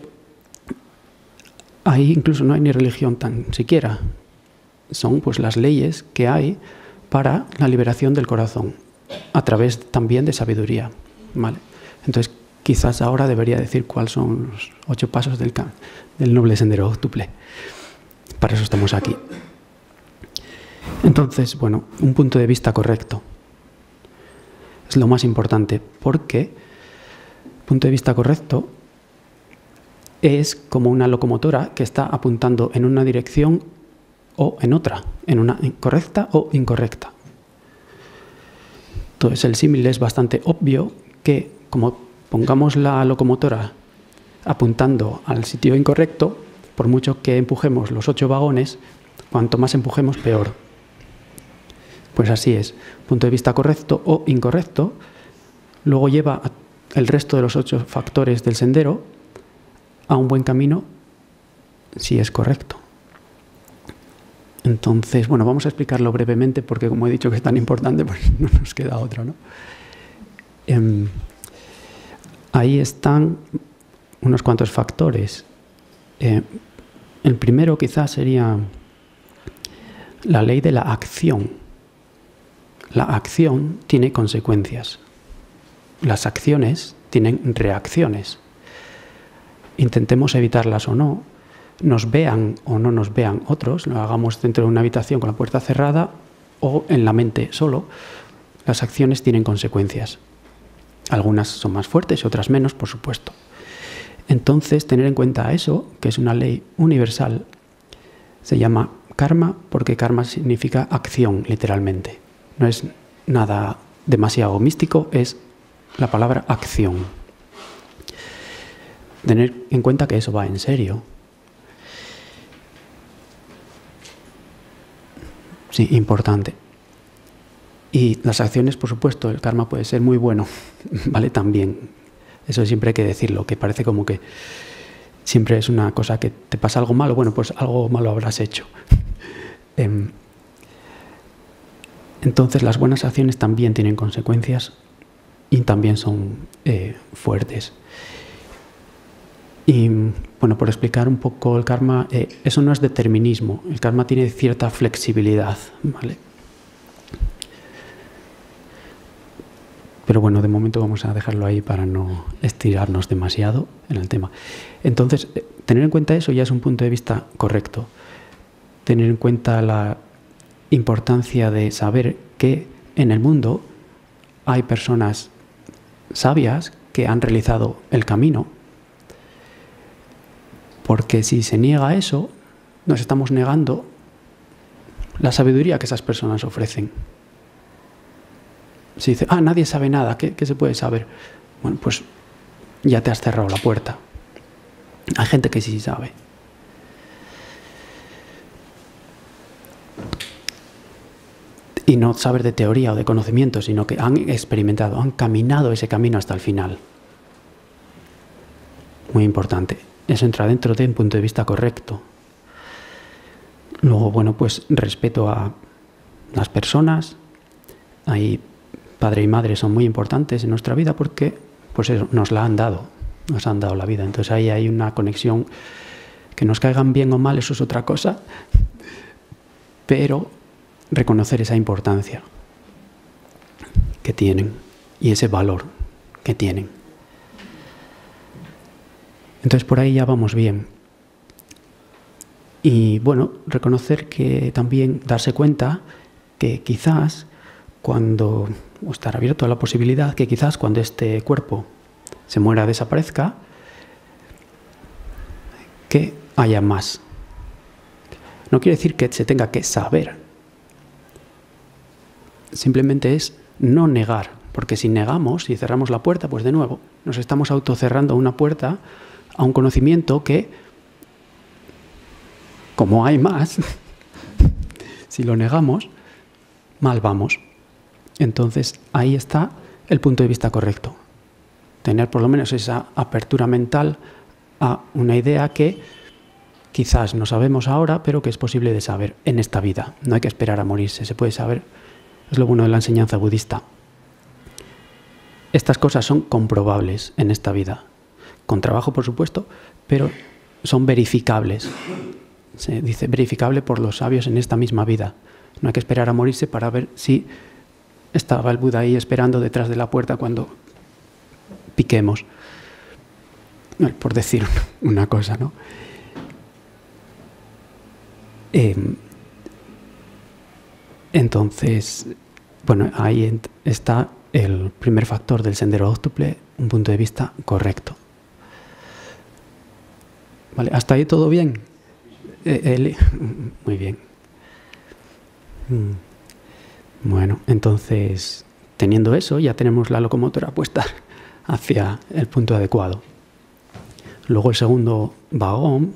ahí incluso no hay ni religión tan siquiera. Son pues las leyes que hay para la liberación del corazón, a través también de sabiduría, ¿vale? Entonces, quizás ahora debería decir cuáles son los 8 pasos del noble sendero óctuple. Para eso estamos aquí. Entonces, bueno, un punto de vista correcto es lo más importante, porque punto de vista correcto es como una locomotora que está apuntando en una dirección o en otra, en una correcta o incorrecta. Entonces el símil es bastante obvio que como pongamos la locomotora apuntando al sitio incorrecto, por mucho que empujemos los 8 vagones, cuanto más empujemos peor. Pues así es, punto de vista correcto o incorrecto, luego lleva el resto de los 8 factores del sendero a un buen camino si es correcto. Entonces, bueno, vamos a explicarlo brevemente porque como he dicho que es tan importante, pues no nos queda otra, ¿no? Ahí están unos cuantos factores. El primero quizás sería la ley de la acción. La acción tiene consecuencias. Las acciones tienen reacciones. Intentemos evitarlas o no, nos vean o no nos vean otros, lo hagamos dentro de una habitación con la puerta cerrada o en la mente solo, las acciones tienen consecuencias. Algunas son más fuertes y otras menos, por supuesto. Entonces, tener en cuenta eso, que es una ley universal, se llama karma, porque karma significa acción, literalmente. No es nada demasiado místico, es la palabra acción. Tener en cuenta que eso va en serio. Sí, importante. Y las acciones, por supuesto, el karma puede ser muy bueno, ¿vale? También. Eso siempre hay que decirlo, que parece como que siempre es una cosa que te pasa algo malo, bueno, pues algo malo habrás hecho. Entonces las buenas acciones también tienen consecuencias y también son fuertes. Y bueno, por explicar un poco el karma, eso no es determinismo, el karma tiene cierta flexibilidad, ¿vale? Pero bueno, de momento vamos a dejarlo ahí para no estirarnos demasiado en el tema. Entonces, tener en cuenta eso ya es un punto de vista correcto. Tener en cuenta la importancia de saber que en el mundo hay personas sabias que han realizado el camino. Porque si se niega eso, nos estamos negando la sabiduría que esas personas ofrecen. Si dice, nadie sabe nada, ¿qué se puede saber? Bueno, pues ya te has cerrado la puerta. Hay gente que sí sabe. Y no saber de teoría o de conocimiento, sino que han experimentado, han caminado ese camino hasta el final. Muy importante. Eso entra dentro de un punto de vista correcto. Luego, bueno, pues respeto a las personas. Ahí padre y madre son muy importantes en nuestra vida porque pues eso, nos han dado la vida. Entonces ahí hay una conexión. Que nos caigan bien o mal, eso es otra cosa. Pero reconocer esa importancia que tienen y ese valor que tienen. Entonces por ahí ya vamos bien. Y bueno, reconocer que también darse cuenta que quizás o estar abierto a la posibilidad que quizás cuando este cuerpo se muera, desaparezca, que haya más. No quiere decir que se tenga que saber. Simplemente es no negar, porque si negamos y cerramos la puerta, pues de nuevo nos estamos autocerrando una puerta a un conocimiento que, como hay más, si lo negamos, mal vamos. Entonces ahí está el punto de vista correcto. Tener por lo menos esa apertura mental a una idea que quizás no sabemos ahora, pero que es posible de saber en esta vida. No hay que esperar a morirse, se puede saber. Es lo bueno de la enseñanza budista. Estas cosas son comprobables en esta vida. Con trabajo, por supuesto, pero son verificables. Se dice verificable por los sabios en esta misma vida. No hay que esperar a morirse para ver si estaba el Buda ahí esperando detrás de la puerta cuando piquemos. Por decir una cosa, ¿no? Entonces, bueno, ahí está el primer factor del sendero óctuple, un punto de vista correcto. ¿Vale? ¿Hasta ahí todo bien? Muy bien. Bueno, entonces, teniendo eso, ya tenemos la locomotora puesta hacia el punto adecuado. Luego el segundo vagón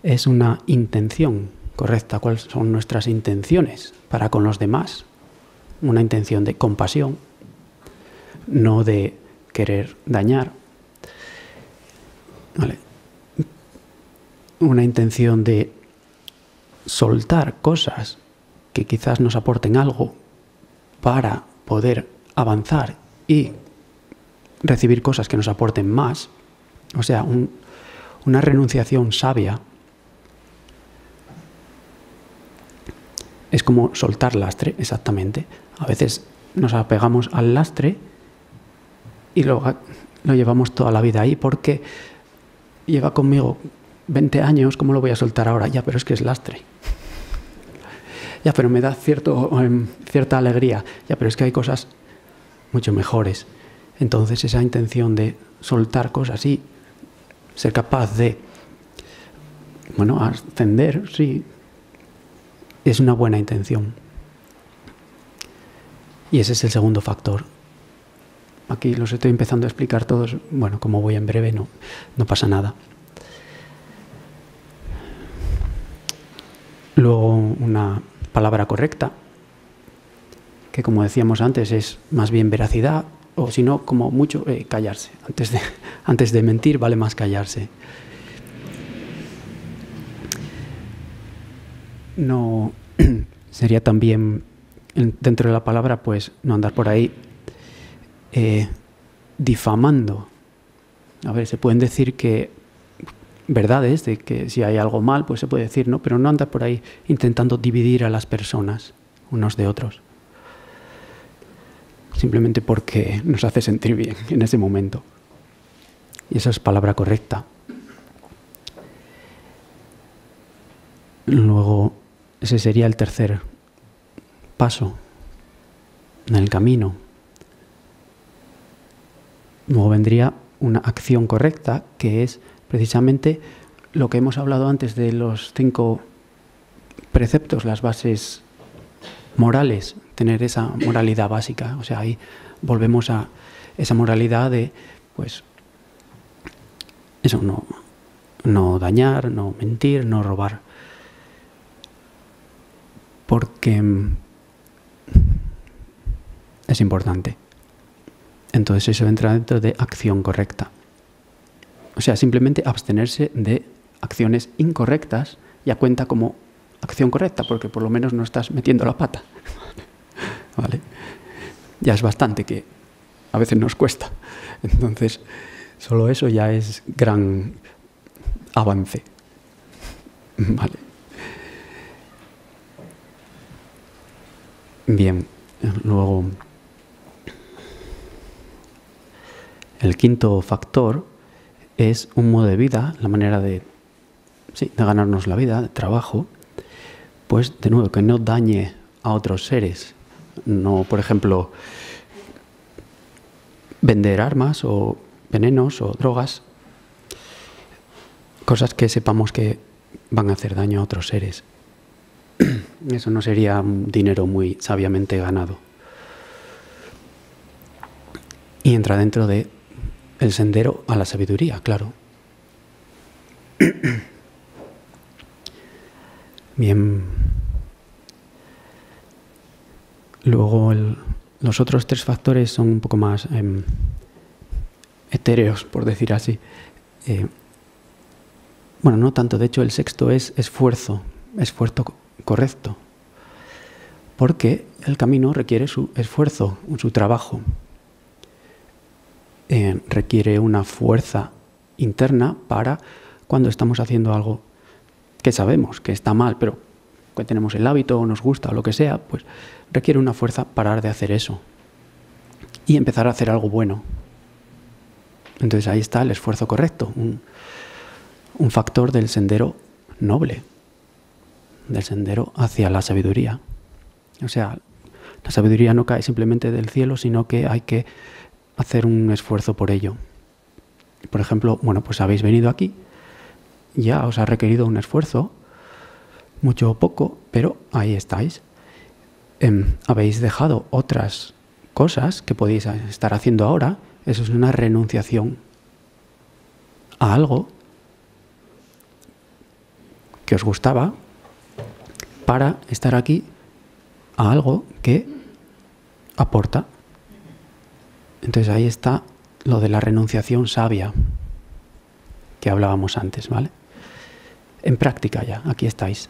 es una intención correcta. ¿Cuáles son nuestras intenciones para con los demás? Una intención de compasión, no de querer dañar. ¿Vale? Una intención de soltar cosas que quizás nos aporten algo para poder avanzar y recibir cosas que nos aporten más. O sea, una renunciación sabia es como soltar lastre, exactamente. A veces nos apegamos al lastre y lo llevamos toda la vida ahí porque lleva conmigo 20 años, ¿cómo lo voy a soltar ahora? Ya, pero es que es lastre. Ya, pero me da cierta alegría. Ya, pero es que hay cosas mucho mejores. Entonces esa intención de soltar cosas y ser capaz de, bueno, ascender, sí, es una buena intención. Y ese es el segundo factor. Aquí los estoy empezando a explicar todos. Bueno, como voy en breve, no pasa nada. Luego una palabra correcta, que como decíamos antes es más bien veracidad, o si no, como mucho, callarse. Antes de mentir vale más callarse. No sería también, dentro de la palabra, pues no andar por ahí difamando. A ver, se pueden decir que verdades, de que si hay algo mal, pues se puede decir, ¿no? Pero no andar por ahí intentando dividir a las personas unos de otros. Simplemente porque nos hace sentir bien en ese momento. Y esa es palabra correcta. Luego, ese sería el tercer paso en el camino. Luego vendría una acción correcta, que es precisamente lo que hemos hablado antes de los 5 preceptos, las bases morales, tener esa moralidad básica. O sea, ahí volvemos a esa moralidad de, pues, eso, no dañar, no mentir, no robar. Porque es importante. Entonces eso entra dentro de acción correcta. O sea, simplemente abstenerse de acciones incorrectas ya cuenta como acción correcta, porque por lo menos no estás metiendo la pata. ¿Vale? Ya es bastante, que a veces nos cuesta. Entonces, solo eso ya es gran avance. ¿Vale? Bien, luego el quinto factor es un modo de vida, la manera de ganarnos la vida, de trabajo, pues de nuevo que no dañe a otros seres. No, por ejemplo, vender armas o venenos o drogas, cosas que sepamos que van a hacer daño a otros seres. Eso no sería un dinero muy sabiamente ganado. Y entra dentro de el sendero a la sabiduría, claro. Bien. Luego los otros 3 factores son un poco más etéreos, por decir así. Bueno, no tanto. De hecho, el sexto es esfuerzo correcto. Porque el camino requiere su esfuerzo, su trabajo. Requiere una fuerza interna para cuando estamos haciendo algo que sabemos que está mal, pero que tenemos el hábito o nos gusta o lo que sea, pues requiere una fuerza parar de hacer eso y empezar a hacer algo bueno. Entonces ahí está el esfuerzo correcto, un factor del sendero noble, del sendero hacia la sabiduría. O sea, la sabiduría no cae simplemente del cielo, sino que hay que hacer un esfuerzo por ello. Por ejemplo, bueno, pues habéis venido aquí, ya os ha requerido un esfuerzo, mucho o poco, pero ahí estáis. Habéis dejado otras cosas que podéis estar haciendo ahora. Eso es una renunciación a algo que os gustaba para estar aquí a algo que aporta. Entonces ahí está lo de la renunciación sabia que hablábamos antes, ¿vale? En práctica ya, aquí estáis.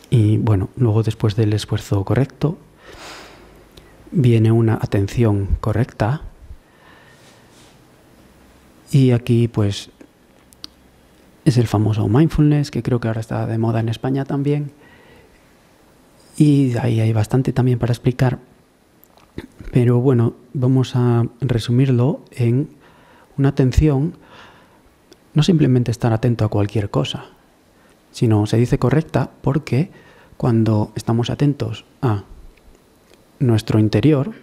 Y bueno, luego después del esfuerzo correcto viene una atención correcta. Y aquí pues es el famoso mindfulness, que creo que ahora está de moda en España también. Y ahí hay bastante también para explicar. Pero bueno, vamos a resumirlo en una atención, no simplemente estar atento a cualquier cosa, sino se dice correcta porque cuando estamos atentos a nuestro interior,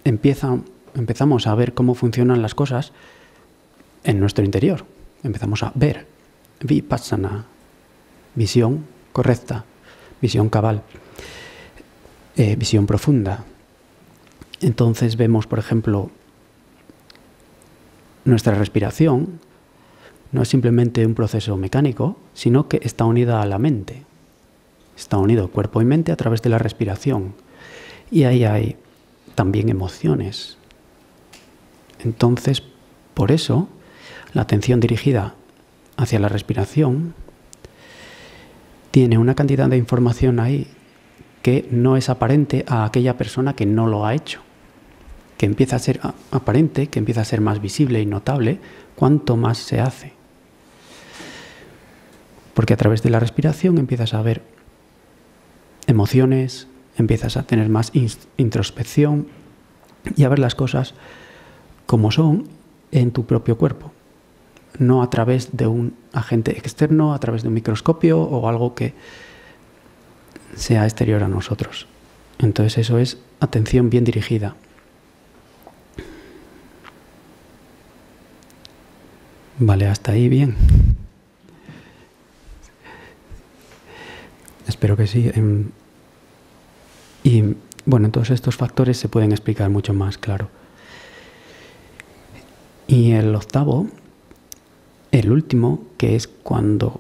empezamos a ver cómo funcionan las cosas en nuestro interior. Empezamos a ver, vipassana, visión correcta, visión cabal, visión profunda. Entonces vemos, por ejemplo, nuestra respiración no es simplemente un proceso mecánico, sino que está unida a la mente. Está unido cuerpo y mente a través de la respiración. Y ahí hay también emociones. Entonces, por eso, la atención dirigida hacia la respiración tiene una cantidad de información ahí que no es aparente a aquella persona que no lo ha hecho, que empieza a ser aparente, que empieza a ser más visible y notable cuanto más se hace. Porque a través de la respiración empiezas a ver emociones, empiezas a tener más introspección y a ver las cosas como son en tu propio cuerpo, no a través de un agente externo, a través de un microscopio o algo que sea exterior a nosotros. Entonces eso es atención bien dirigida. Vale, hasta ahí bien. Espero que sí. Y bueno, todos estos factores se pueden explicar mucho más, claro. Y el octavo, el último, que es cuando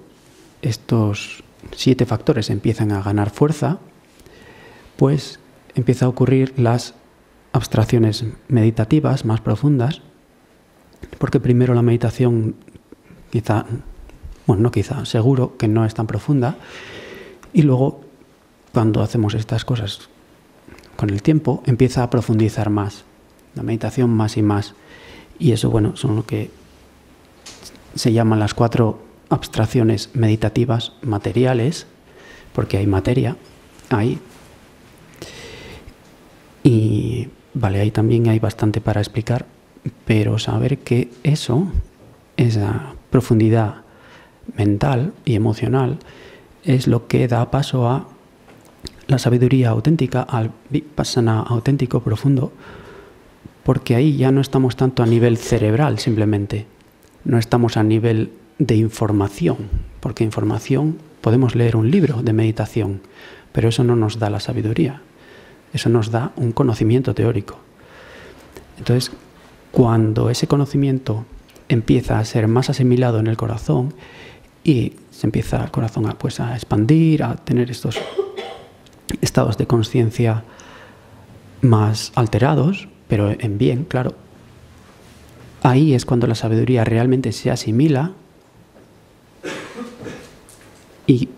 estos 7 factores empiezan a ganar fuerza, pues empieza a ocurrir las abstracciones meditativas más profundas, porque primero la meditación seguro que no es tan profunda, y luego cuando hacemos estas cosas con el tiempo empieza a profundizar más, la meditación más y más, y eso bueno, son lo que se llaman las 4 abstracciones meditativas materiales, porque hay materia ahí. Y vale, ahí también hay bastante para explicar, pero saber que esa profundidad mental y emocional, es lo que da paso a la sabiduría auténtica, al vipassana auténtico profundo, porque ahí ya no estamos tanto a nivel cerebral simplemente, no estamos a nivel de información, porque información podemos leer un libro de meditación, pero eso no nos da la sabiduría, eso nos da un conocimiento teórico. Entonces, cuando ese conocimiento empieza a ser más asimilado en el corazón y se empieza el corazón a expandir, a tener estos estados de conciencia más alterados, pero en bien, claro, ahí es cuando la sabiduría realmente se asimila y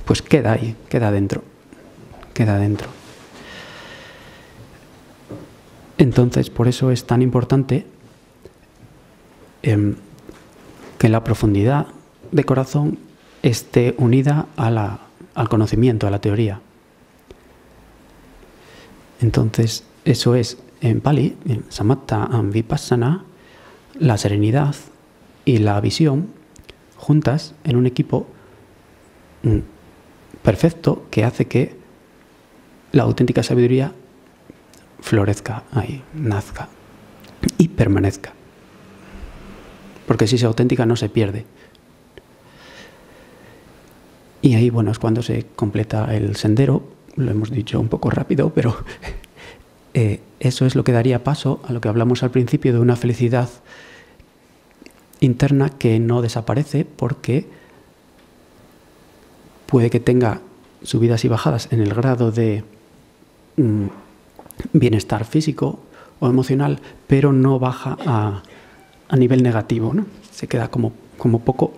pues queda ahí, queda dentro. Entonces, por eso es tan importante que la profundidad de corazón esté unida al conocimiento, a la teoría. Entonces, eso es en Pali, en Samatha Vipassana, la serenidad y la visión juntas en un equipo perfecto que hace que la auténtica sabiduría florezca ahí, nazca y permanezca. Porque si es auténtica no se pierde. Y ahí, bueno, es cuando se completa el sendero, lo hemos dicho un poco rápido, pero eso es lo que daría paso a lo que hablamos al principio de una felicidad interna que no desaparece porque puede que tenga subidas y bajadas en el grado de bienestar físico o emocional, pero no baja a nivel negativo, ¿no? Se queda como poco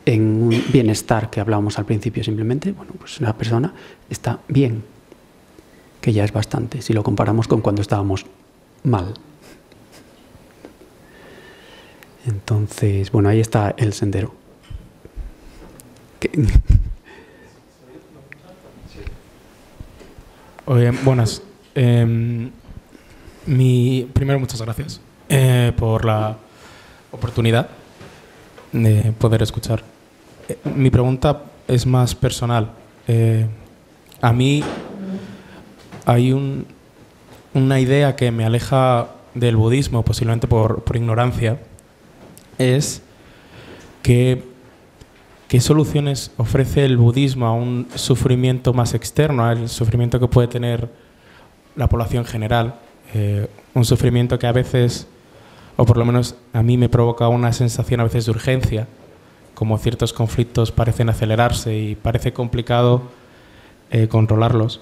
en un bienestar que hablábamos al principio simplemente. Bueno, pues una persona está bien, que ya es bastante, si lo comparamos con cuando estábamos mal. Entonces, bueno, ahí está el sendero. Oye, buenas. Primero, muchas gracias por la oportunidad de poder escuchar. Mi pregunta es más personal. A mí hay una idea que me aleja del budismo, posiblemente por ignorancia, es ¿qué soluciones ofrece el budismo a un sufrimiento más externo, al sufrimiento que puede tener la población general? Un sufrimiento que a veces, o por lo menos a mí me provoca una sensación a veces de urgencia, como ciertos conflictos parecen acelerarse y parece complicado controlarlos.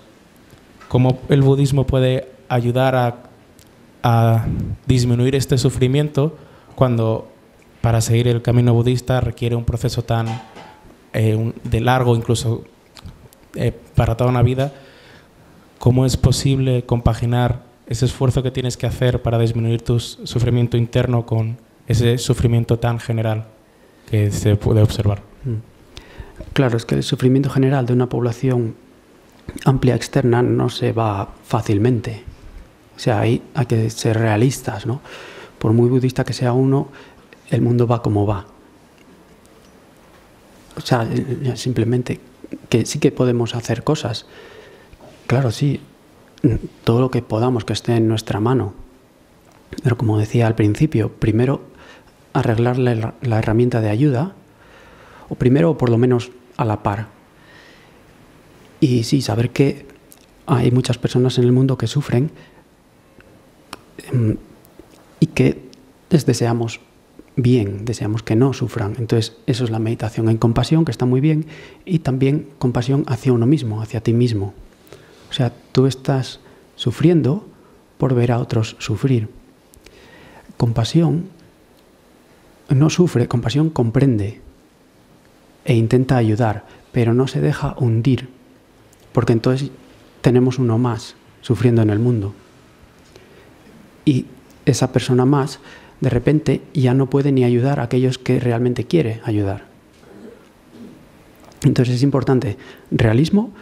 ¿Cómo el budismo puede ayudar a disminuir este sufrimiento cuando para seguir el camino budista requiere un proceso tan de largo, incluso para toda una vida? ¿Cómo es posible compaginar ese esfuerzo que tienes que hacer para disminuir tu sufrimiento interno con ese sufrimiento tan general que se puede observar? Claro, es que el sufrimiento general de una población amplia externa no se va fácilmente. O sea, hay que ser realistas, ¿no? Por muy budista que sea uno, el mundo va como va. O sea, simplemente que sí que podemos hacer cosas. Claro, sí, todo lo que podamos que esté en nuestra mano. Pero como decía al principio, primero arreglar la herramienta de ayuda, o primero o por lo menos a la par. Y sí, saber que hay muchas personas en el mundo que sufren y que les deseamos bien, deseamos que no sufran. Entonces, eso es la meditación en compasión, que está muy bien, y también compasión hacia uno mismo, hacia ti mismo. O sea, tú estás sufriendo por ver a otros sufrir. Compasión no sufre, compasión comprende e intenta ayudar, pero no se deja hundir, porque entonces tenemos uno más sufriendo en el mundo. Y esa persona más, de repente, ya no puede ni ayudar a aquellos que realmente quiere ayudar. Entonces es importante, realismo,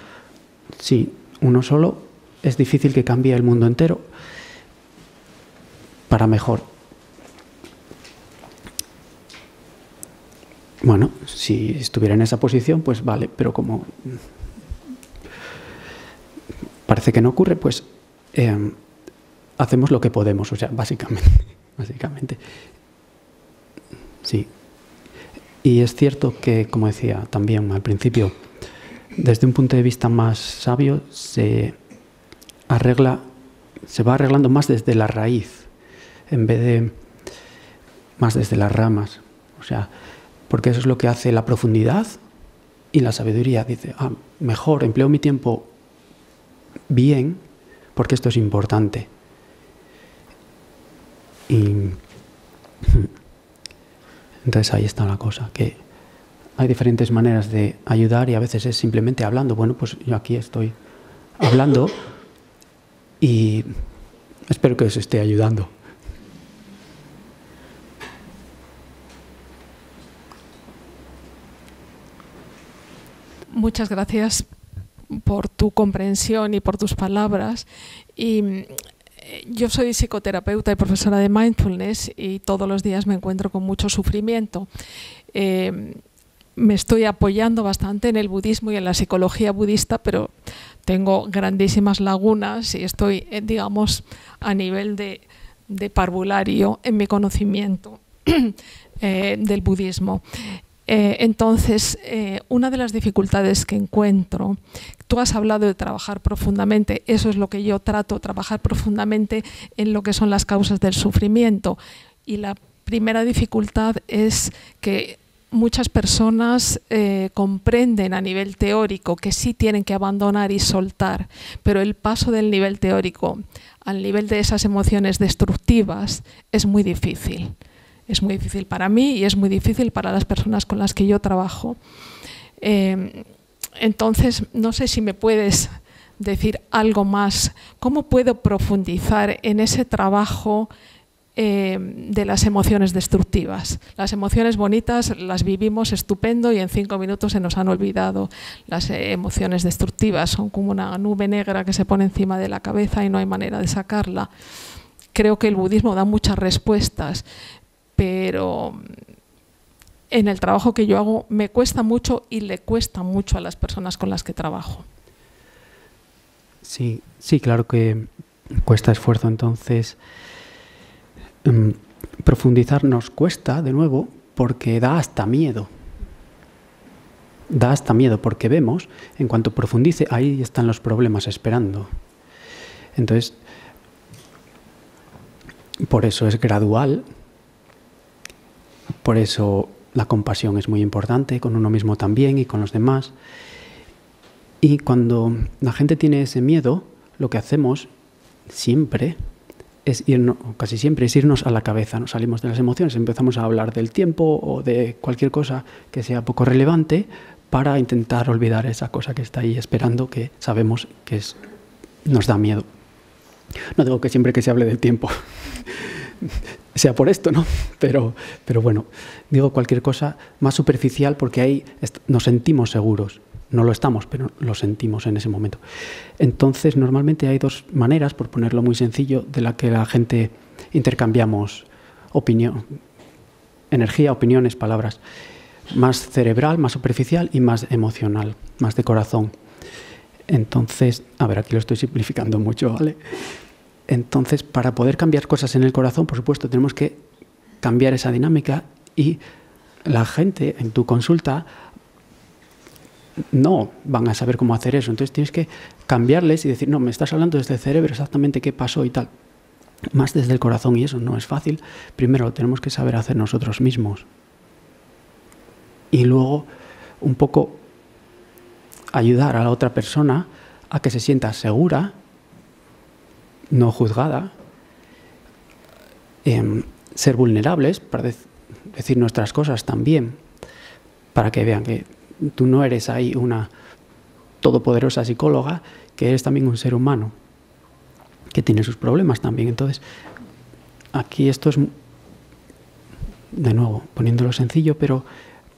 sí, uno solo, es difícil que cambie el mundo entero para mejor. Bueno, si estuviera en esa posición, pues vale, pero como parece que no ocurre, pues hacemos lo que podemos, o sea, básicamente. Sí. Y es cierto que, como decía también al principio, desde un punto de vista más sabio, se va arreglando más desde la raíz, en vez de más desde las ramas. O sea, porque eso es lo que hace la profundidad y la sabiduría. Dice, mejor empleo mi tiempo bien, porque esto es importante. Y entonces ahí está la cosa, que hay diferentes maneras de ayudar y a veces es simplemente hablando. Bueno, pues yo aquí estoy hablando y espero que os esté ayudando. Muchas gracias por tu comprensión y por tus palabras. Y yo soy psicoterapeuta y profesora de mindfulness y todos los días me encuentro con mucho sufrimiento. Me estoy apoyando bastante en el budismo y en la psicología budista, pero tengo grandísimas lagunas y estoy, digamos, a nivel de parvulario en mi conocimiento del budismo. Entonces, una de las dificultades que encuentro, tú has hablado de trabajar profundamente, eso es lo que yo trato, trabajar profundamente en lo que son las causas del sufrimiento. Y la primera dificultad es que muchas personas comprenden a nivel teórico que sí tienen que abandonar y soltar, pero el paso del nivel teórico al nivel de esas emociones destructivas es muy difícil. Es muy difícil para mí y es muy difícil para las personas con las que yo trabajo. Entonces, no sé si me puedes decir algo más. ¿Cómo puedo profundizar en ese trabajo de las emociones destructivas? Las emociones bonitas las vivimos estupendo y en 5 minutos se nos han olvidado. Las emociones destructivas son como una nube negra que se pone encima de la cabeza y no hay manera de sacarla. Creo que el budismo da muchas respuestas, pero en el trabajo que yo hago me cuesta mucho y le cuesta mucho a las personas con las que trabajo. Sí, claro que cuesta esfuerzo. Entonces, profundizar nos cuesta, de nuevo, porque da hasta miedo. Da hasta miedo porque vemos, en cuanto profundice, ahí están los problemas esperando. Entonces, por eso es gradual. Por eso la compasión es muy importante, con uno mismo también y con los demás. Y cuando la gente tiene ese miedo, lo que hacemos siempre es irnos, casi siempre es irnos a la cabeza, ¿no? Salimos de las emociones, empezamos a hablar del tiempo o de cualquier cosa que sea poco relevante para intentar olvidar esa cosa que está ahí esperando, que sabemos que nos da miedo. No digo que siempre que se hable del tiempo sea por esto, ¿no? Pero bueno, digo cualquier cosa más superficial porque ahí nos sentimos seguros. No lo estamos, pero lo sentimos en ese momento. Entonces, normalmente hay dos maneras, por ponerlo muy sencillo, de la que la gente intercambiamos energía, opiniones, palabras. Más cerebral, más superficial y más emocional, más de corazón. Entonces, a ver, aquí lo estoy simplificando mucho, ¿vale? Entonces, para poder cambiar cosas en el corazón, por supuesto, tenemos que cambiar esa dinámica y la gente en tu consulta no van a saber cómo hacer eso. Entonces tienes que cambiarles y decir, no, me estás hablando desde el cerebro exactamente qué pasó y tal. Más desde el corazón, y eso no es fácil. Primero lo tenemos que saber hacer nosotros mismos. Y luego un poco ayudar a la otra persona a que se sienta segura, no juzgada, ser vulnerables para decir nuestras cosas también, para que vean que tú no eres ahí una todopoderosa psicóloga, que eres también un ser humano, que tiene sus problemas también. Entonces, aquí esto es, de nuevo, poniéndolo sencillo, pero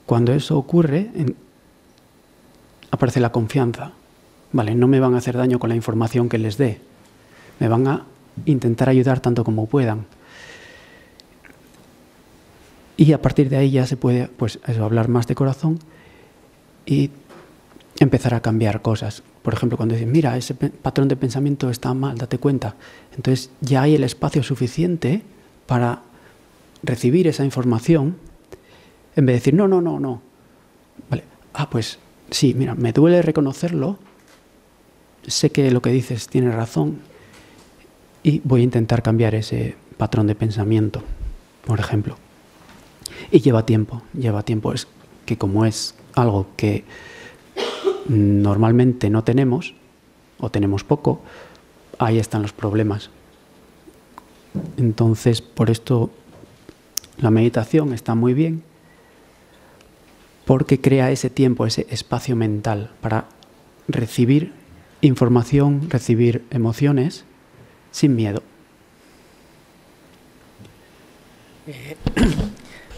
cuando eso ocurre, aparece la confianza. Vale, no me van a hacer daño con la información que les dé, me van a intentar ayudar tanto como puedan. Y a partir de ahí ya se puede, pues, eso, hablar más de corazón y empezar a cambiar cosas. Por ejemplo, cuando dicen, mira, ese patrón de pensamiento está mal, date cuenta. Entonces ya hay el espacio suficiente para recibir esa información en vez de decir, no. Vale, pues sí, mira, me duele reconocerlo, sé que lo que dices tiene razón y voy a intentar cambiar ese patrón de pensamiento, por ejemplo. Y lleva tiempo. Es que como es algo que normalmente no tenemos, o tenemos poco, ahí están los problemas. Entonces, por esto la meditación está muy bien, porque crea ese tiempo, ese espacio mental para recibir información, recibir emociones sin miedo.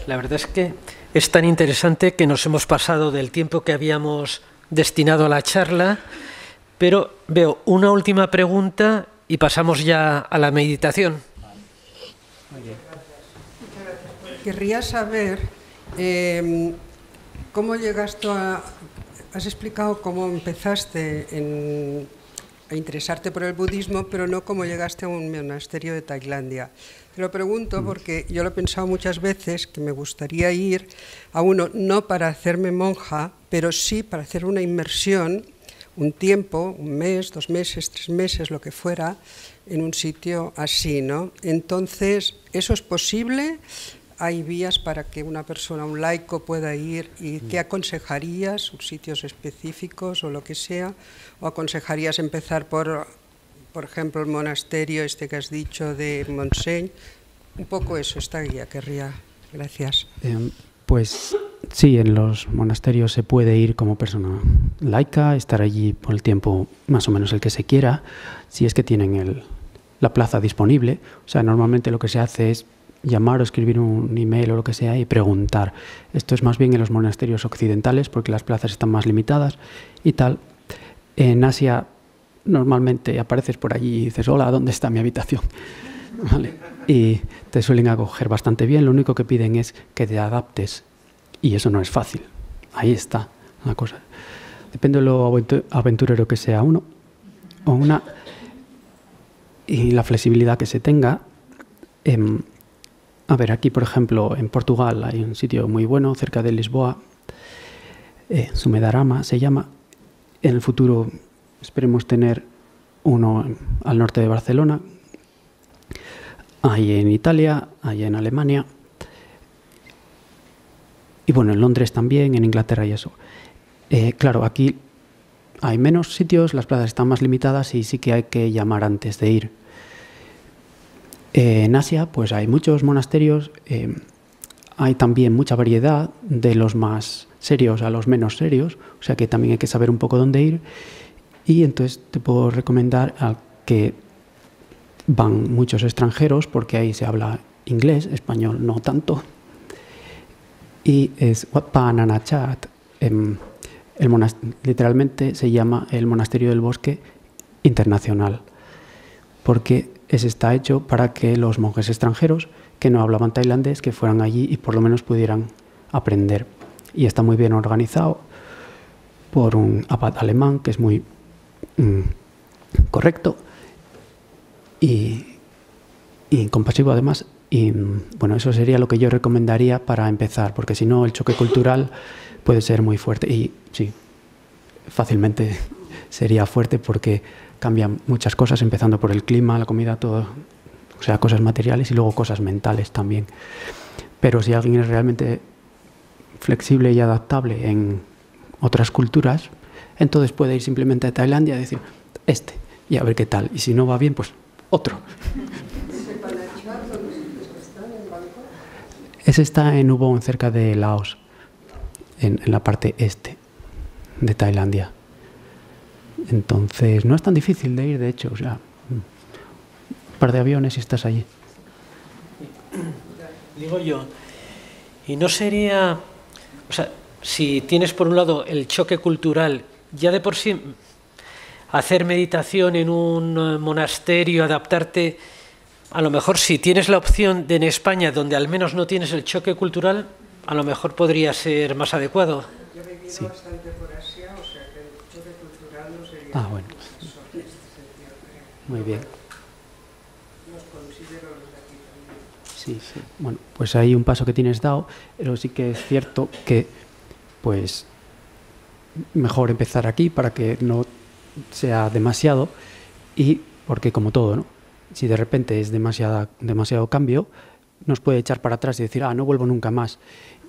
La verdad es que es tan interesante que nos hemos pasado del tiempo que habíamos destinado a la charla, pero veo una última pregunta y pasamos ya a la meditación. Querría saber cómo llegaste a... Has explicado cómo empezaste a interesarte por el budismo, pero no cómo llegaste a un monasterio de Tailandia. Te lo pregunto porque yo lo he pensado muchas veces, que me gustaría ir a uno, no para hacerme monja, pero sí para hacer una inmersión, un tiempo, un mes, 2 meses, 3 meses, lo que fuera, en un sitio así, ¿no? Entonces, ¿eso es posible? ¿Hay vías para que una persona, un laico, pueda ir? ¿Y qué aconsejarías? ¿Sitios específicos o lo que sea? ¿O aconsejarías empezar por ejemplo, el monasterio este que has dicho de Montseny? Un poco eso, esta guía querría. Gracias. Pues sí, en los monasterios se puede ir como persona laica, estar allí por el tiempo más o menos el que se quiera, si es que tienen la plaza disponible. O sea, normalmente lo que se hace es llamar o escribir un email o lo que sea y preguntar. Esto es más bien en los monasterios occidentales porque las plazas están más limitadas y tal. En Asia normalmente apareces por allí y dices, hola, ¿dónde está mi habitación? ¿Vale? Y te suelen acoger bastante bien, lo único que piden es que te adaptes y eso no es fácil. Ahí está la cosa. Depende de lo aventurero que sea uno o una y la flexibilidad que se tenga. A ver, aquí por ejemplo en Portugal hay un sitio muy bueno cerca de Lisboa, Sumedarama se llama. En el futuro esperemos tener uno al norte de Barcelona, hay en Italia, hay en Alemania y bueno, en Londres también, en Inglaterra y eso. Claro, aquí hay menos sitios, las plazas están más limitadas y sí que hay que llamar antes de ir. En Asia pues hay muchos monasterios, hay también mucha variedad, de los más serios a los menos serios, o sea que también hay que saber un poco dónde ir. Y entonces te puedo recomendar a que van muchos extranjeros, porque ahí se habla inglés, español no tanto. Y es Wat Pa Nanachat. Literalmente se llama el Monasterio del Bosque Internacional, porque está hecho para que los monjes extranjeros que no hablaban tailandés, que fueran allí y por lo menos pudieran aprender. Y está muy bien organizado por un abad alemán que es muy correcto y compasivo además. Y bueno, eso sería lo que yo recomendaría para empezar, porque si no el choque cultural puede ser muy fuerte. Y sí, fácilmente sería fuerte porque cambian muchas cosas, empezando por el clima, la comida, todo, o sea, cosas materiales y luego cosas mentales también. Pero si alguien es realmente flexible y adaptable en otras culturas, entonces puede ir simplemente a Tailandia y decir y a ver qué tal. Y si no va bien, pues otro. Ese está en Ubon, cerca de Laos, en la parte este de Tailandia. Entonces no es tan difícil de ir, de hecho, o sea, un par de aviones y estás allí. Digo yo, y no sería, o sea, si tienes por un lado el choque cultural, ya de por sí hacer meditación en un monasterio, adaptarte, a lo mejor si tienes la opción de en España, donde al menos no tienes el choque cultural, a lo mejor podría ser más adecuado. Yo he vivido bastante por Asia, o sea que el choque cultural no sería bueno. en este sentido, creo. Muy bien. Los considero los de aquí también. Sí, sí. Bueno, pues hay un paso que tienes dado, pero sí que es cierto que pues mejor empezar aquí para que no sea demasiado, y porque como todo, ¿no? Si de repente es demasiado cambio, nos puede echar para atrás y decir, no vuelvo nunca más.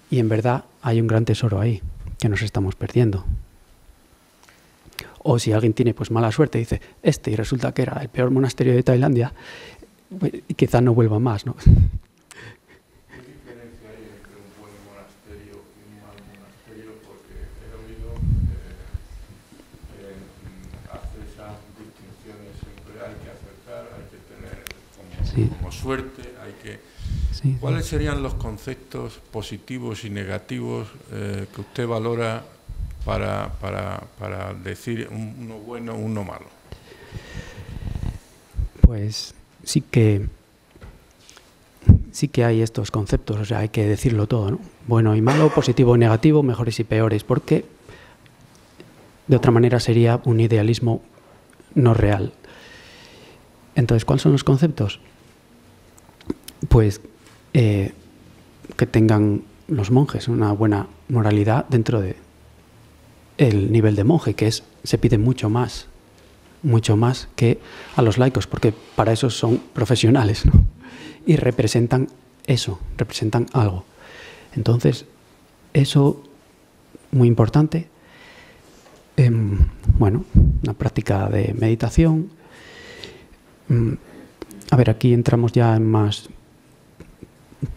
Y en verdad hay un gran tesoro ahí que nos estamos perdiendo. O si alguien tiene pues mala suerte y dice y resulta que era el peor monasterio de Tailandia, pues, quizá no vuelva más, ¿no? ¿Qué diferencia hay entre un buen monasterio y un mal monasterio? Porque he oído hacer esas distinciones, siempre hay que acertar, hay que tener como suerte, hay que... Sí. ¿Cuáles serían los conceptos positivos y negativos que usted valora para decir uno bueno, uno malo? Pues sí que hay estos conceptos, o sea, hay que decirlo todo, ¿no? Bueno y malo, positivo y negativo, mejores y peores, porque de otra manera sería un idealismo no real. Entonces, ¿cuáles son los conceptos? Pues que tengan los monjes una buena moralidad dentro de el nivel de monje, que se pide mucho más que a los laicos, porque para eso son profesionales, ¿no? Y representan algo. Entonces, eso muy importante. Bueno, una práctica de meditación. A ver, aquí entramos ya en más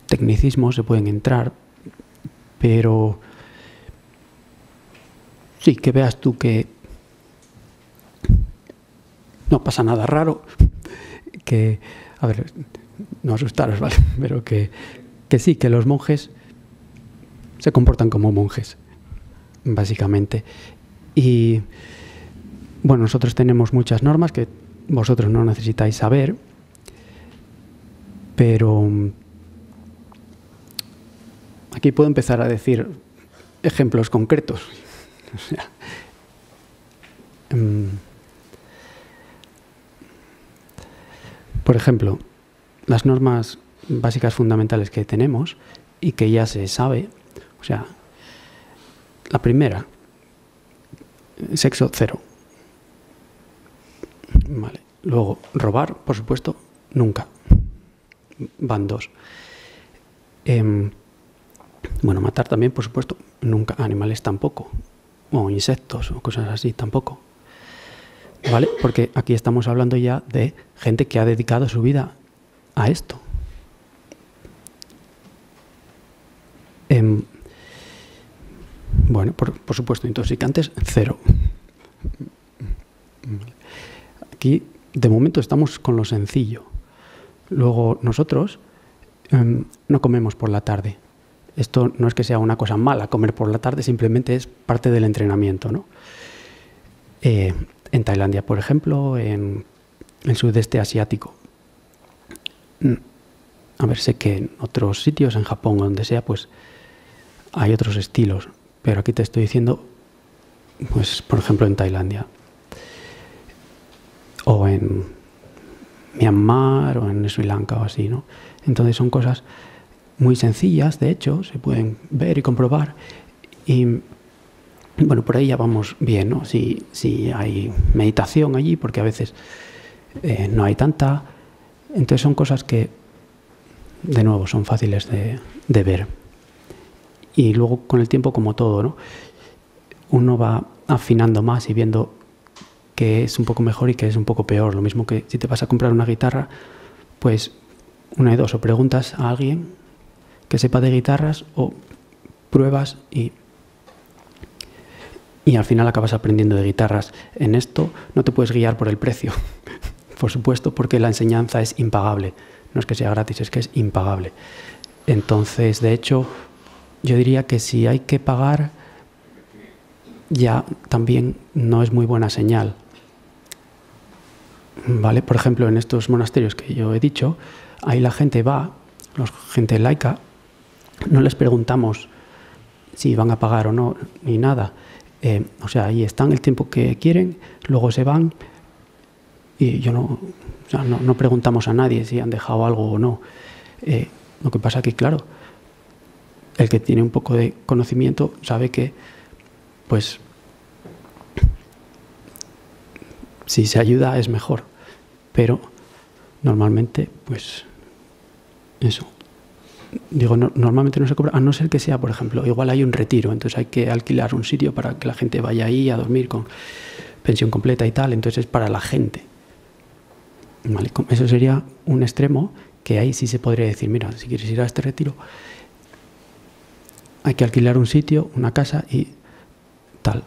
tecnicismos, se pueden entrar, pero sí, que veas tú que no pasa nada raro, que, a ver, no asustaros, ¿vale? Pero que sí, que los monjes se comportan como monjes, básicamente. Y, bueno, nosotros tenemos muchas normas que vosotros no necesitáis saber, pero aquí puedo empezar a decir ejemplos concretos. O sea, por ejemplo, las normas básicas fundamentales que tenemos y que ya se sabe, o sea, la primera, sexo cero. Vale. Luego, robar, por supuesto, nunca. Van 2. Bueno, matar también, por supuesto, nunca. Animales tampoco. O insectos o cosas así, tampoco. ¿vale? Porque aquí estamos hablando ya de gente que ha dedicado su vida a esto. Bueno, por supuesto, intoxicantes, 0. Aquí, de momento, estamos con lo sencillo. Luego, nosotros no comemos por la tarde. Esto no es que sea una cosa mala, comer por la tarde simplemente es parte del entrenamiento, ¿no? En Tailandia, por ejemplo, en el sudeste asiático. A ver, sé que en otros sitios, en Japón o donde sea, pues hay otros estilos. Pero aquí te estoy diciendo, pues, por ejemplo, en Tailandia. O en Myanmar o en Sri Lanka o así, ¿no? Entonces son cosas muy sencillas, de hecho, se pueden ver y comprobar. Y bueno, por ahí ya vamos bien, ¿no? Si hay meditación allí, porque a veces no hay tanta. Entonces son cosas que, de nuevo, son fáciles de ver. Y luego con el tiempo, como todo, ¿no? Uno va afinando más y viendo que es un poco mejor y que es un poco peor. Lo mismo que si te vas a comprar una guitarra, pues una de dos, o preguntas a alguien que sepa de guitarras o pruebas y al final acabas aprendiendo de guitarras. En esto no te puedes guiar por el precio, por supuesto, porque la enseñanza es impagable. No es que sea gratis, es que es impagable. Entonces, de hecho, yo diría que si hay que pagar, ya también no es muy buena señal. ¿Vale? Por ejemplo, en estos monasterios que yo he dicho, ahí la gente va, gente laica, no les preguntamos si van a pagar o no, ni nada. O sea, ahí están el tiempo que quieren, luego se van y no preguntamos a nadie si han dejado algo o no. Lo que pasa que, claro, el que tiene un poco de conocimiento sabe que, pues, si se ayuda es mejor, pero normalmente, pues, eso. Digo, normalmente no se cobra, a no ser que sea, por ejemplo, igual hay un retiro, entonces hay que alquilar un sitio para que la gente vaya ahí a dormir con pensión completa y tal, entonces es para la gente. ¿Vale? Eso sería un extremo que ahí sí se podría decir, mira, si quieres ir a este retiro, hay que alquilar un sitio, una casa y tal.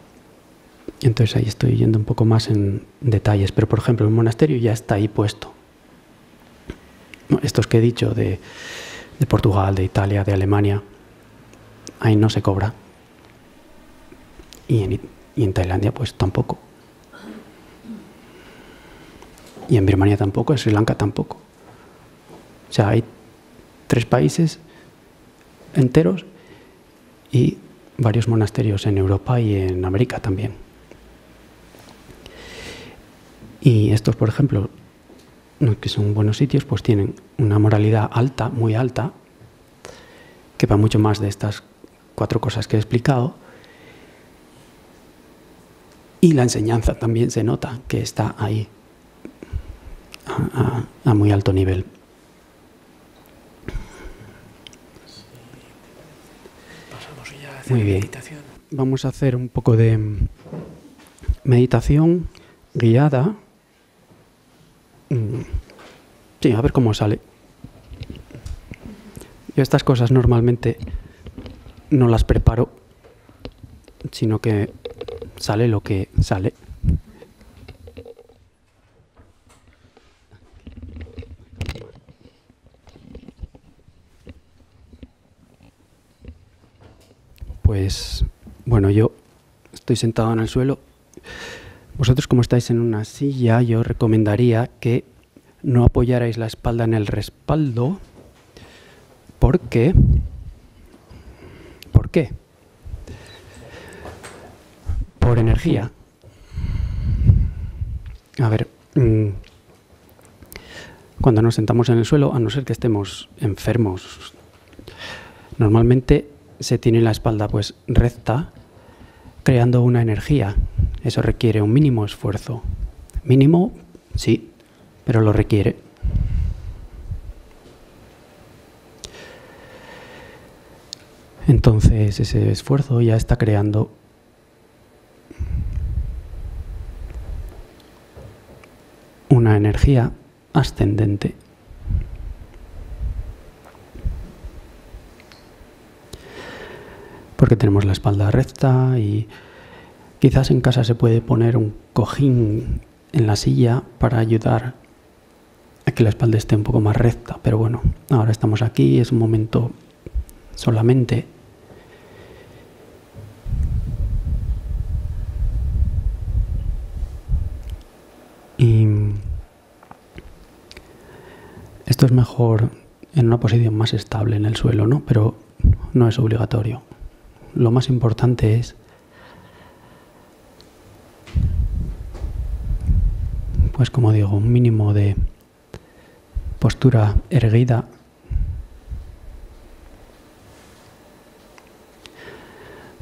Entonces ahí estoy yendo un poco más en detalles, pero por ejemplo, un monasterio ya está ahí puesto. Estos que he dicho de Portugal, de Italia, de Alemania, ahí no se cobra. Y en Tailandia pues tampoco. Y en Birmania tampoco, en Sri Lanka tampoco. O sea, hay 3 países enteros y varios monasterios en Europa y en América también. Y estos, por ejemplo, que son buenos sitios, pues tienen una moralidad alta, muy alta, que va mucho más de estas 4 cosas que he explicado. Y la enseñanza también se nota que está ahí, a muy alto nivel. Pasamos ya a hacer muy bien. Meditación. Vamos a hacer un poco de meditación guiada. Sí, a ver cómo sale. Yo estas cosas normalmente no las preparo, sino que sale lo que sale. Pues, bueno, yo estoy sentado en el suelo. Vosotros, como estáis en una silla, yo recomendaría que no apoyarais la espalda en el respaldo. ¿Por qué? ¿Por qué? Por energía. A ver, cuando nos sentamos en el suelo, a no ser que estemos enfermos, normalmente se tiene la espalda pues recta, creando una energía. Eso requiere un mínimo esfuerzo. Mínimo, sí, pero lo requiere. Entonces ese esfuerzo ya está creando una energía ascendente. Porque tenemos la espalda recta y quizás en casa se puede poner un cojín en la silla para ayudar a que la espalda esté un poco más recta. Pero bueno, ahora estamos aquí, es un momento solamente. Y esto es mejor en una posición más estable en el suelo, ¿no? Pero no es obligatorio. Lo más importante es pues como digo, un mínimo de postura erguida.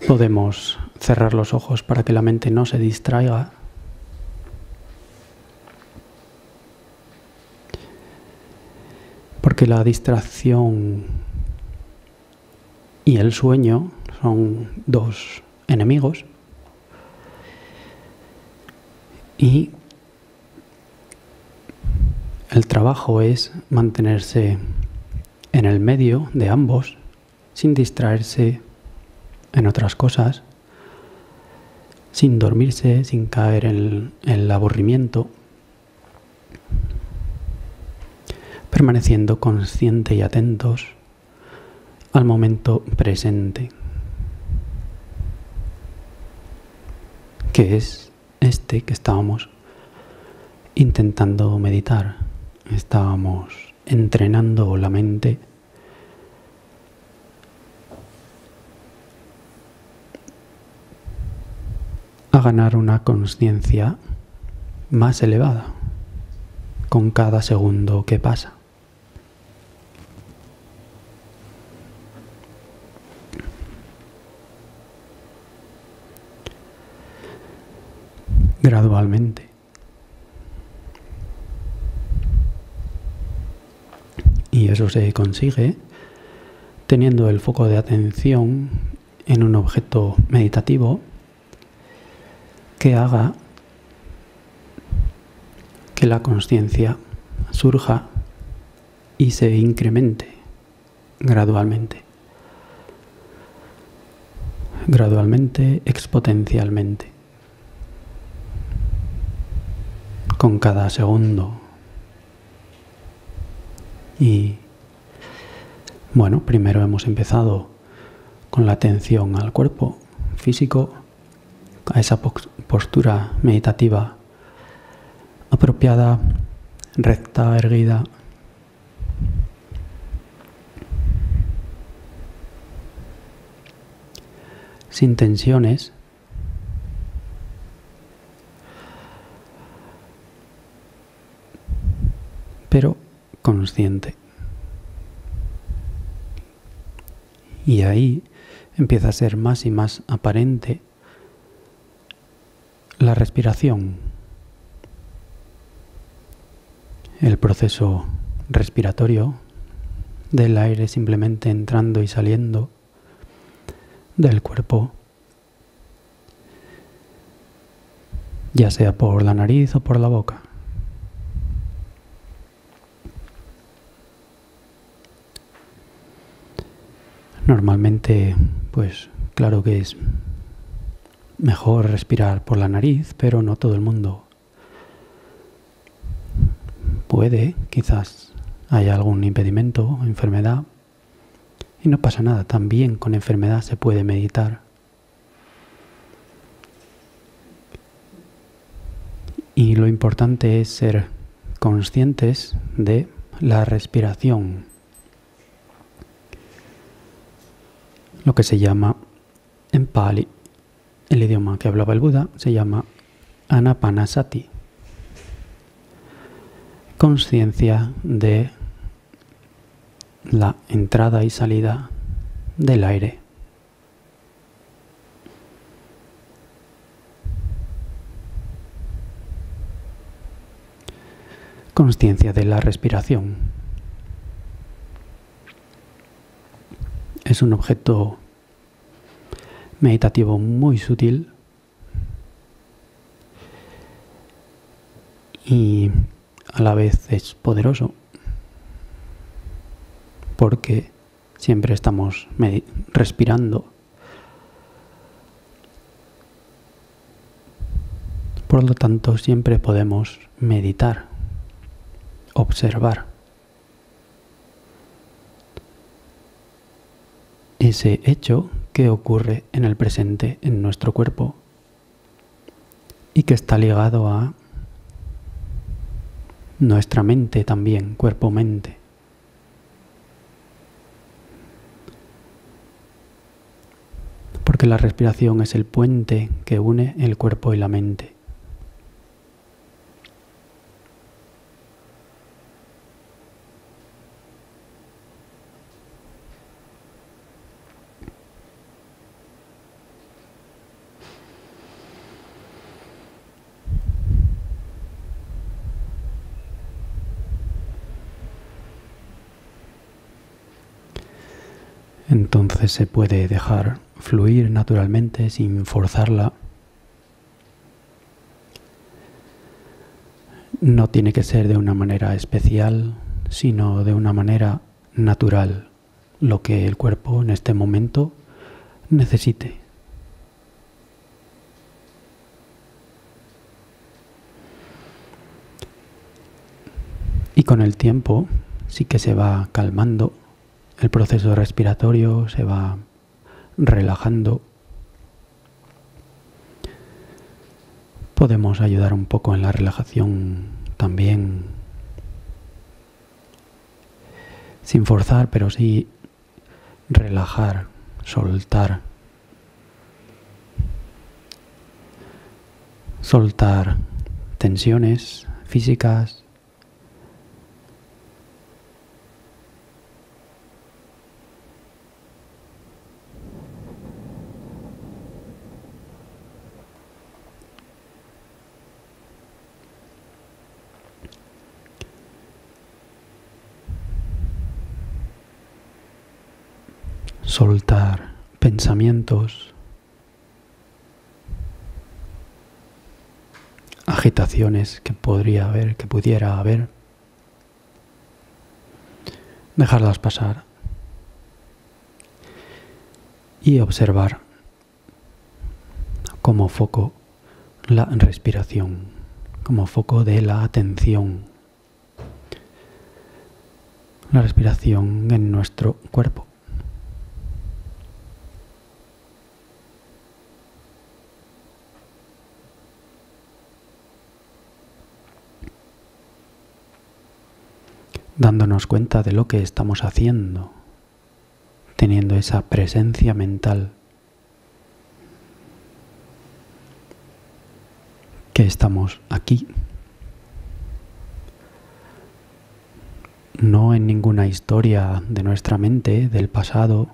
Podemos cerrar los ojos para que la mente no se distraiga. Porque la distracción y el sueño son dos enemigos. Y el trabajo es mantenerse en el medio de ambos, sin distraerse en otras cosas, sin dormirse, sin caer en el aburrimiento, permaneciendo consciente y atentos al momento presente, que es este que estábamos intentando meditar. Estábamos entrenando la mente a ganar una consciencia más elevada con cada segundo que pasa. Gradualmente. Y eso se consigue teniendo el foco de atención en un objeto meditativo que haga que la consciencia surja y se incremente gradualmente. Gradualmente, exponencialmente. Con cada segundo. Y bueno, primero hemos empezado con la atención al cuerpo físico, a esa postura meditativa apropiada, recta, erguida. Sin tensiones. Pero consciente. Y ahí empieza a ser más y más aparente la respiración, el proceso respiratorio del aire simplemente entrando y saliendo del cuerpo, ya sea por la nariz o por la boca. Normalmente, pues claro que es mejor respirar por la nariz, pero no todo el mundo puede. Quizás haya algún impedimento, enfermedad, y no pasa nada. También con enfermedad se puede meditar. Y lo importante es ser conscientes de la respiración. Lo que se llama en Pali, el idioma que hablaba el Buda, se llama Anapanasati. Consciencia de la entrada y salida del aire. Consciencia de la respiración. Es un objeto meditativo muy sutil y a la vez es poderoso, porque siempre estamos respirando. Por lo tanto, siempre podemos meditar, observar ese hecho que ocurre en el presente en nuestro cuerpo y que está ligado a nuestra mente también, cuerpo-mente. Porque la respiración es el puente que une el cuerpo y la mente. Entonces se puede dejar fluir naturalmente sin forzarla. No tiene que ser de una manera especial, sino de una manera natural, lo que el cuerpo en este momento necesite. Y con el tiempo sí que se va calmando. El proceso respiratorio se va relajando. Podemos ayudar un poco en la relajación también, sin forzar, pero sí relajar, soltar. Soltar tensiones físicas. Soltar pensamientos, agitaciones que pudiera haber, dejarlas pasar y observar como foco la respiración, como foco de la atención, la respiración en nuestro cuerpo. Dándonos cuenta de lo que estamos haciendo, teniendo esa presencia mental, que estamos aquí, no en ninguna historia de nuestra mente, del pasado,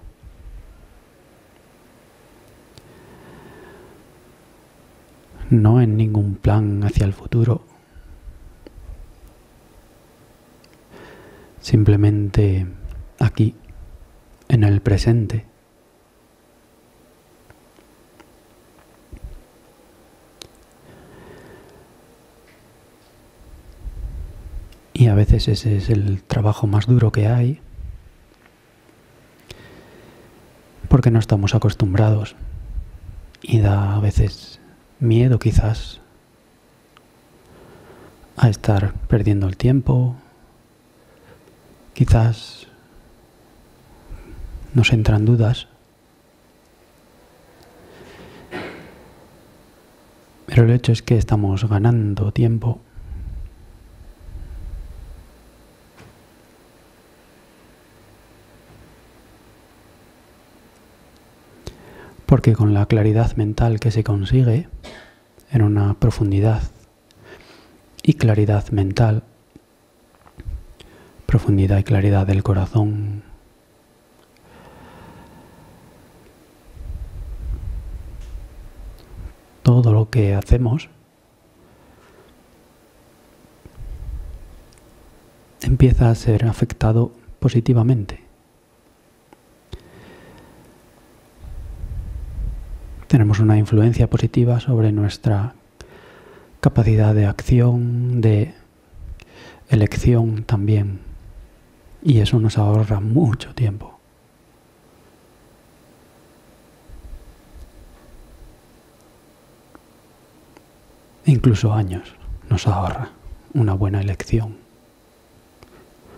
no en ningún plan hacia el futuro. Simplemente aquí, en el presente. Y a veces ese es el trabajo más duro que hay, porque no estamos acostumbrados y da a veces miedo quizás a estar perdiendo el tiempo. Quizás nos entran dudas, pero el hecho es que estamos ganando tiempo. Porque con la claridad mental que se consigue en una profundidad y claridad mental, profundidad y claridad del corazón, todo lo que hacemos empieza a ser afectado positivamente. Tenemos una influencia positiva sobre nuestra capacidad de acción, de elección también. Y eso nos ahorra mucho tiempo. Incluso años nos ahorra una buena elección.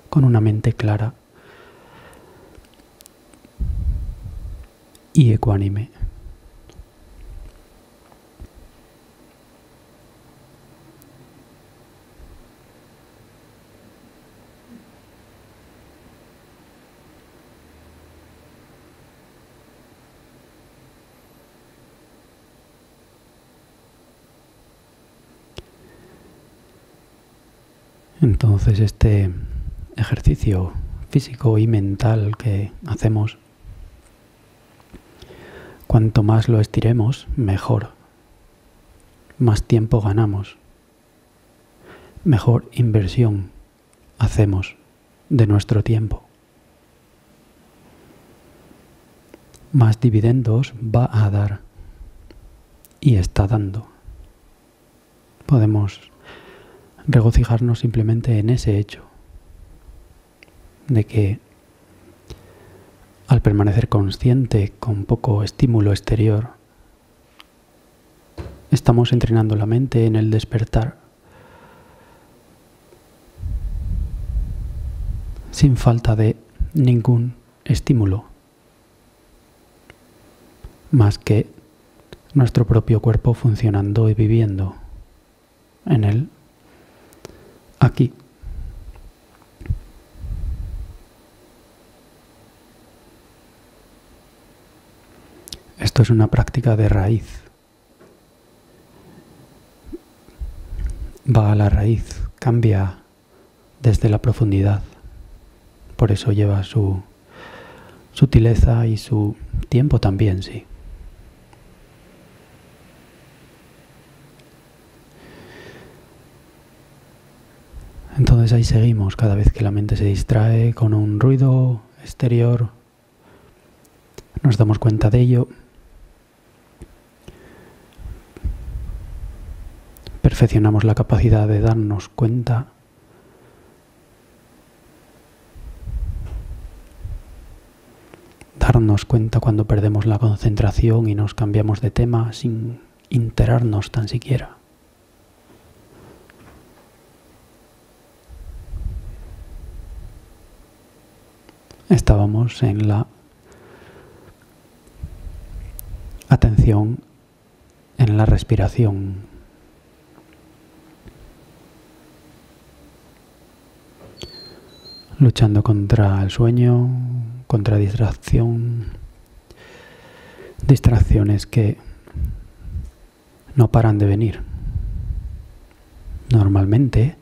Con una mente clara y ecuánime. Entonces este ejercicio físico y mental que hacemos, cuanto más lo estiremos, mejor. Más tiempo ganamos. Mejor inversión hacemos de nuestro tiempo. Más dividendos va a dar y está dando. Podemos regocijarnos simplemente en ese hecho de que al permanecer consciente con poco estímulo exterior, estamos entrenando la mente en el despertar sin falta de ningún estímulo más que nuestro propio cuerpo funcionando y viviendo en él aquí. Esto es una práctica de raíz. Va a la raíz, cambia desde la profundidad. Por eso lleva su sutileza y su tiempo también, sí. Entonces ahí seguimos cada vez que la mente se distrae con un ruido exterior. Nos damos cuenta de ello. Perfeccionamos la capacidad de darnos cuenta. Darnos cuenta cuando perdemos la concentración y nos cambiamos de tema sin enterarnos tan siquiera. Estábamos en la atención en la respiración. Luchando contra el sueño, contra distracciones que no paran de venir. Normalmente,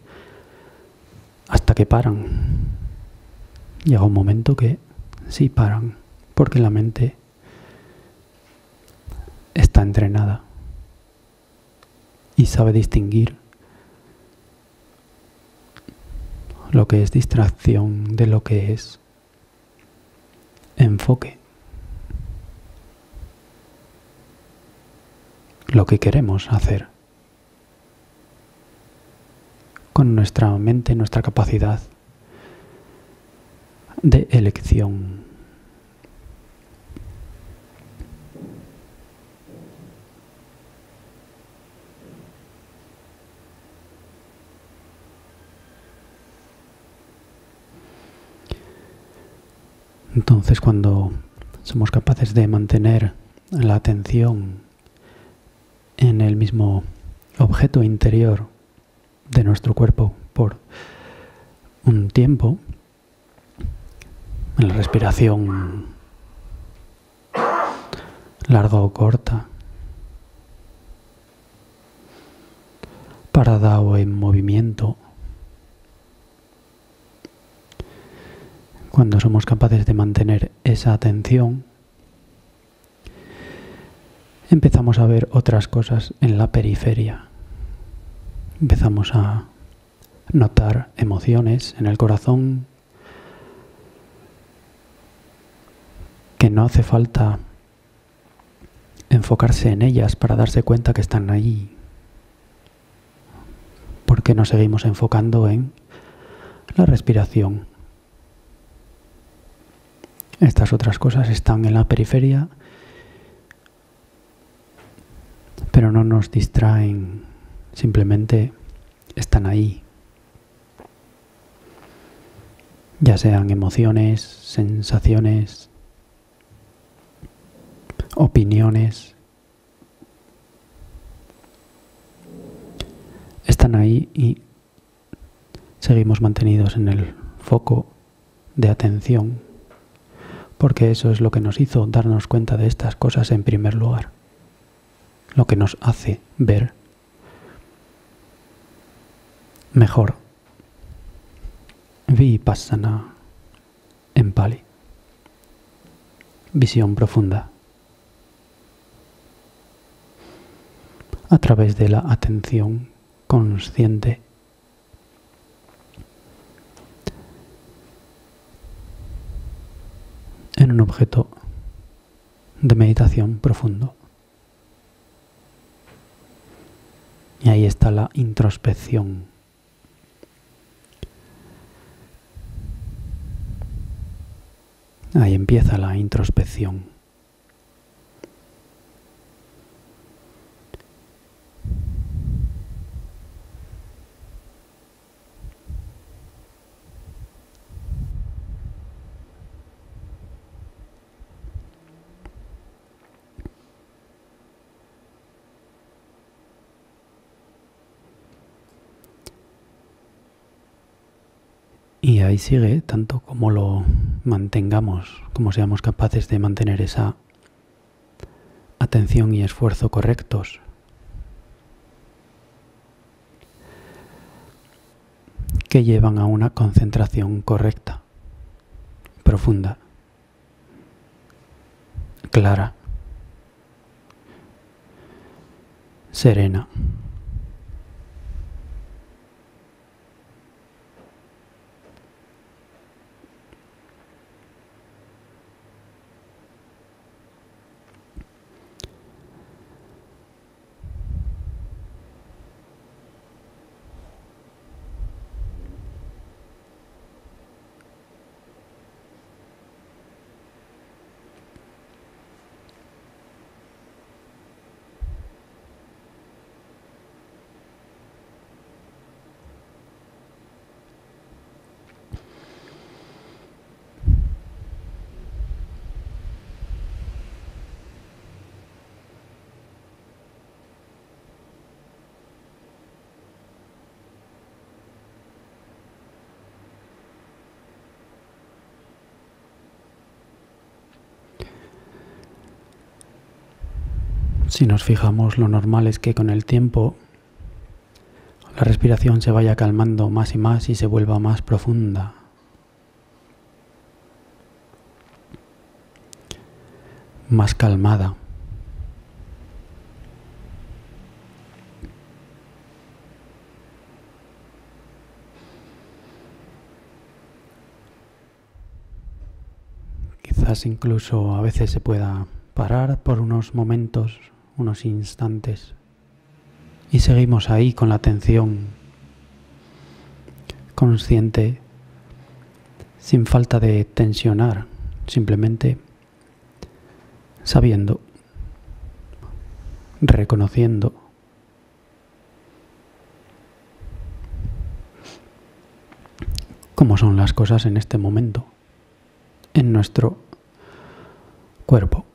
hasta que paran. Llega un momento que sí paran, porque la mente está entrenada y sabe distinguir lo que es distracción de lo que es enfoque. Lo que queremos hacer con nuestra mente, nuestra capacidad de elección. Entonces, cuando somos capaces de mantener la atención en el mismo objeto interior de nuestro cuerpo por un tiempo, en la respiración larga o corta, parada o en movimiento, cuando somos capaces de mantener esa atención, empezamos a ver otras cosas en la periferia. Empezamos a notar emociones en el corazón que no hace falta enfocarse en ellas para darse cuenta que están ahí. ¿Por qué nos seguimos enfocando en la respiración. Estas otras cosas están en la periferia, pero no nos distraen, simplemente están ahí. Ya sean emociones, sensaciones, opiniones, están ahí y seguimos mantenidos en el foco de atención, porque eso es lo que nos hizo darnos cuenta de estas cosas en primer lugar, lo que nos hace ver mejor. Vipassana en Pali. Visión profunda. A través de la atención consciente. En un objeto de meditación profundo. Y ahí está la introspección. Ahí empieza la introspección. Y ahí sigue, tanto como lo mantengamos, como seamos capaces de mantener esa atención y esfuerzo correctos. Que llevan a una concentración correcta, profunda, clara, serena. Si nos fijamos, lo normal es que con el tiempo la respiración se vaya calmando más y más y se vuelva más profunda. Más calmada. Quizás incluso a veces se pueda parar por unos momentos, unos instantes, y seguimos ahí con la atención consciente, sin falta de tensionar, simplemente sabiendo, reconociendo cómo son las cosas en este momento, en nuestro cuerpo.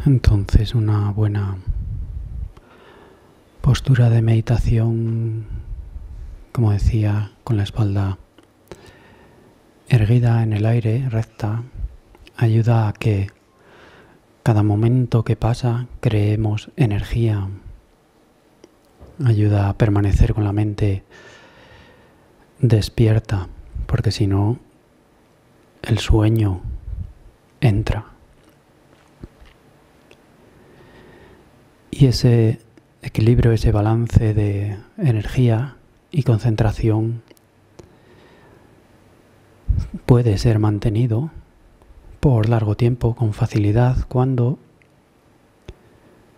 Entonces, una buena postura de meditación, como decía, con la espalda erguida en el aire, recta, ayuda a que cada momento que pasa creemos energía, ayuda a permanecer con la mente despierta, porque si no, el sueño entra. Y ese equilibrio, ese balance de energía y concentración puede ser mantenido por largo tiempo con facilidad cuando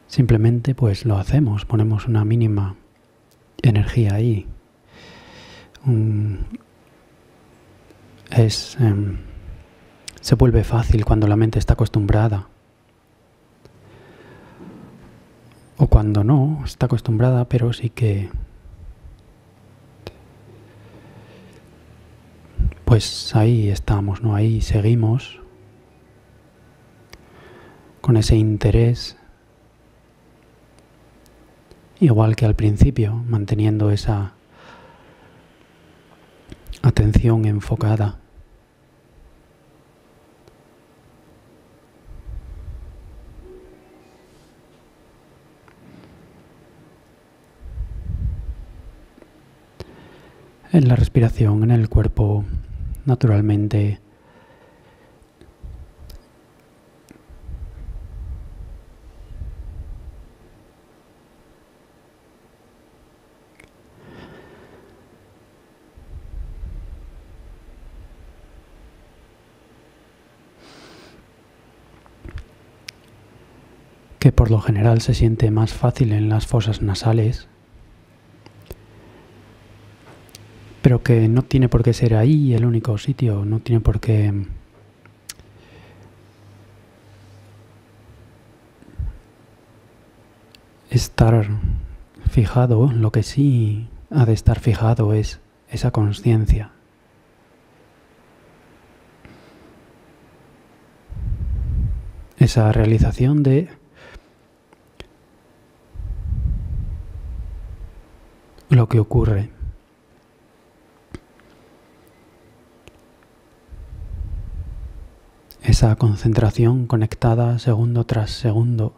simplemente pues lo hacemos, ponemos una mínima energía ahí. Se vuelve fácil cuando la mente está acostumbrada. O cuando no está acostumbrada, pero sí que pues ahí estamos, ¿no? Ahí seguimos con ese interés, igual que al principio, manteniendo esa atención enfocada. En la respiración, en el cuerpo, naturalmente que por lo general se siente más fácil en las fosas nasales, pero que no tiene por qué ser ahí el único sitio, no tiene por qué estar fijado. Lo que sí ha de estar fijado es esa consciencia. Esa realización de lo que ocurre. Esa concentración conectada segundo tras segundo,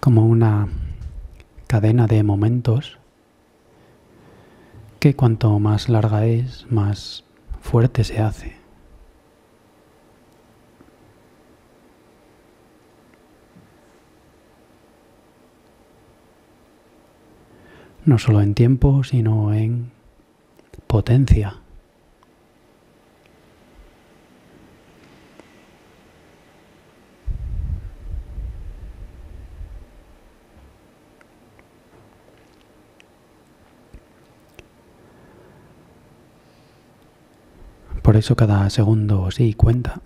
como una cadena de momentos que cuanto más larga es, más fuerte se hace. No solo en tiempo, sino en potencia. Por eso cada segundo sí cuenta.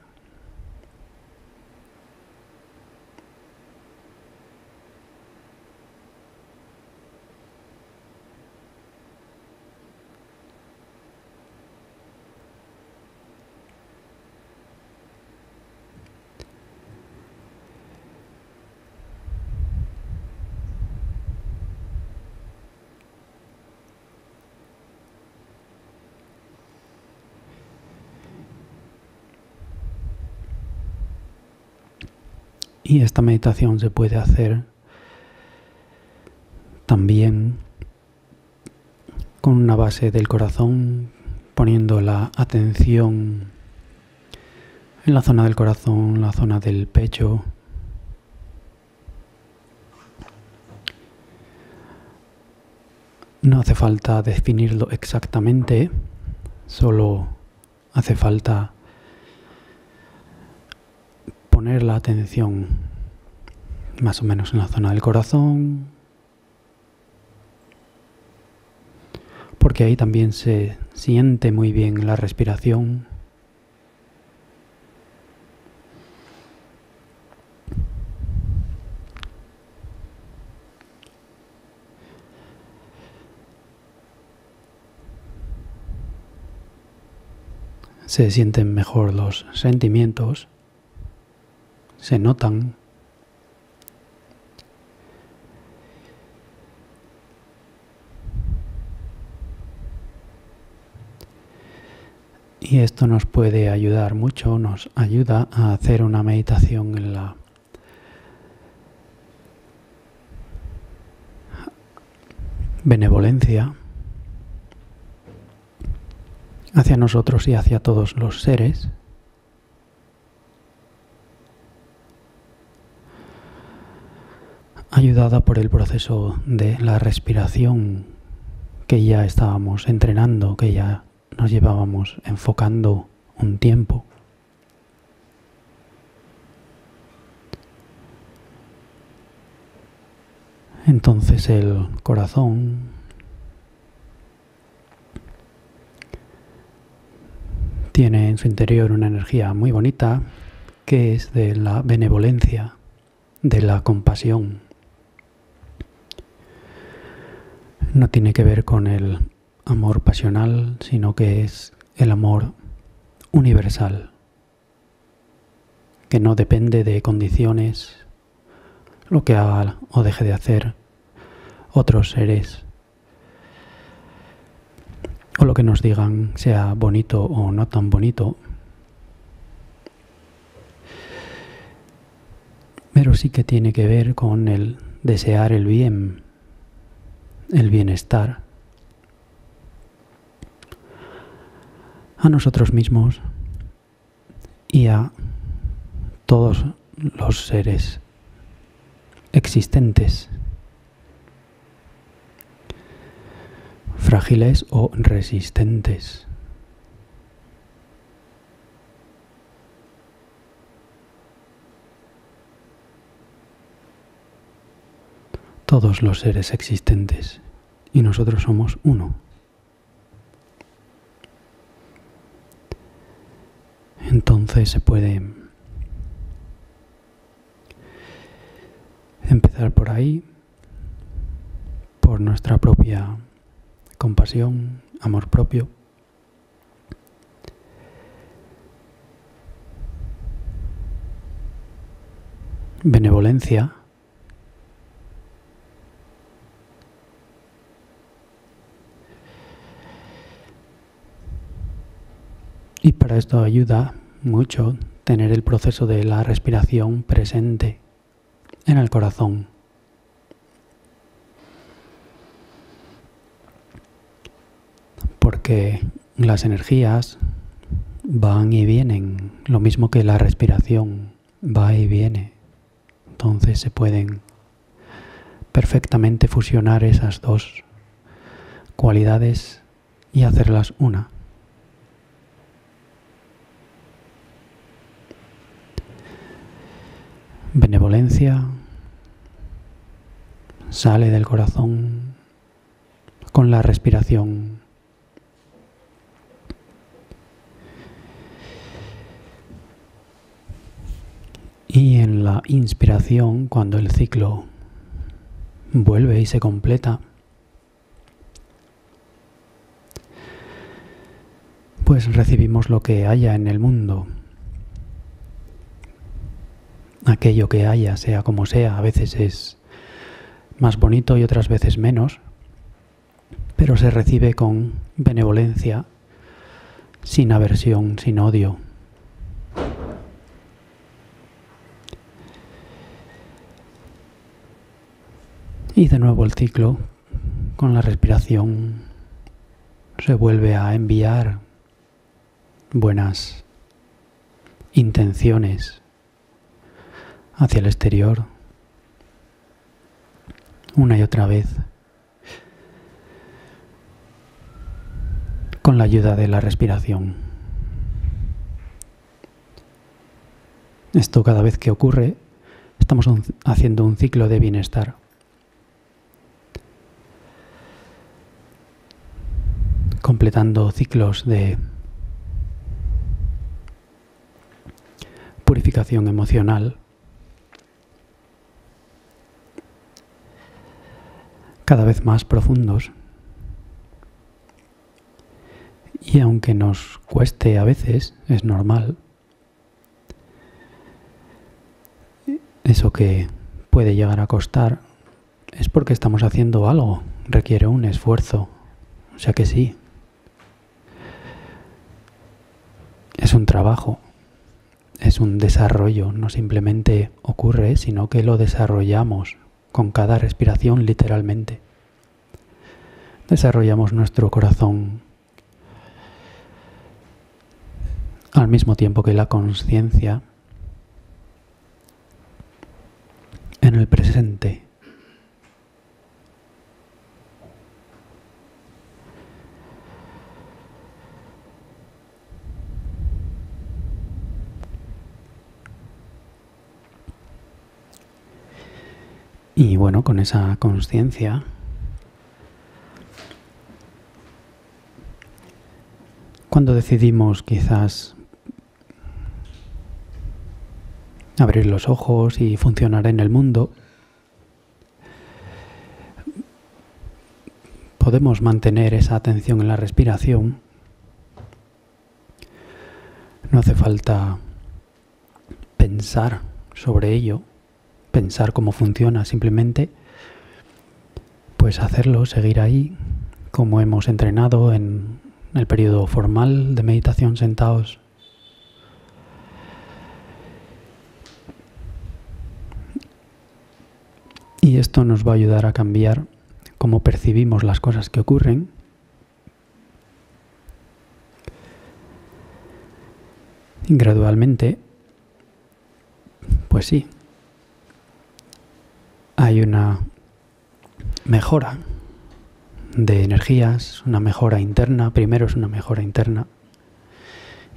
Y esta meditación se puede hacer también con una base del corazón, poniendo la atención en la zona del corazón, la zona del pecho. No hace falta definirlo exactamente, solo hace falta poner la atención más o menos en la zona del corazón, porque ahí también se siente muy bien la respiración. Se sienten mejor los sentimientos. se notan. Y esto nos puede ayudar mucho, nos ayuda a hacer una meditación en la benevolencia hacia nosotros y hacia todos los seres. Ayudada por el proceso de la respiración que ya estábamos entrenando, que ya nos llevábamos enfocando un tiempo. Entonces el corazón tiene en su interior una energía muy bonita que es de la benevolencia, de la compasión. No tiene que ver con el amor pasional, sino que es el amor universal, que no depende de condiciones, lo que haga o deje de hacer otros seres, o lo que nos digan sea bonito o no tan bonito, pero sí que tiene que ver con el desear el bien, el bienestar a nosotros mismos y a todos los seres existentes, frágiles o resistentes. Todos los seres existentes, y nosotros somos uno. Entonces se puede empezar por ahí, por nuestra propia compasión, amor propio. Benevolencia. Y para esto ayuda mucho tener el proceso de la respiración presente en el corazón. Porque las energías van y vienen, lo mismo que la respiración va y viene. Entonces se pueden perfectamente fusionar esas dos cualidades y hacerlas una. Benevolencia sale del corazón con la respiración. Y en la inspiración, cuando el ciclo vuelve y se completa, pues recibimos lo que haya en el mundo. Aquello que haya, sea como sea, a veces es más bonito y otras veces menos, pero se recibe con benevolencia, sin aversión, sin odio. Y de nuevo el ciclo, con la respiración, se vuelve a enviar buenas intenciones hacia el exterior, una y otra vez, con la ayuda de la respiración. Esto cada vez que ocurre, estamos haciendo un ciclo de bienestar. Completando ciclos de purificación emocional, cada vez más profundos. Y aunque nos cueste a veces, es normal, esto que puede llegar a costar es porque estamos haciendo algo, requiere un esfuerzo, o sea que sí. Es un trabajo, es un desarrollo, no simplemente ocurre, sino que lo desarrollamos con cada respiración literalmente. Desarrollamos nuestro corazón al mismo tiempo que la consciencia en el presente. Y bueno, con esa consciencia cuando decidimos quizás abrir los ojos y funcionar en el mundo, podemos mantener esa atención en la respiración. No hace falta pensar sobre ello, pensar cómo funciona, simplemente pues hacerlo, seguir ahí, como hemos entrenado en el periodo formal de meditación sentados. Y esto nos va a ayudar a cambiar cómo percibimos las cosas que ocurren. Y gradualmente, pues sí, hay una mejora de energías, una mejora interna. Primero es una mejora interna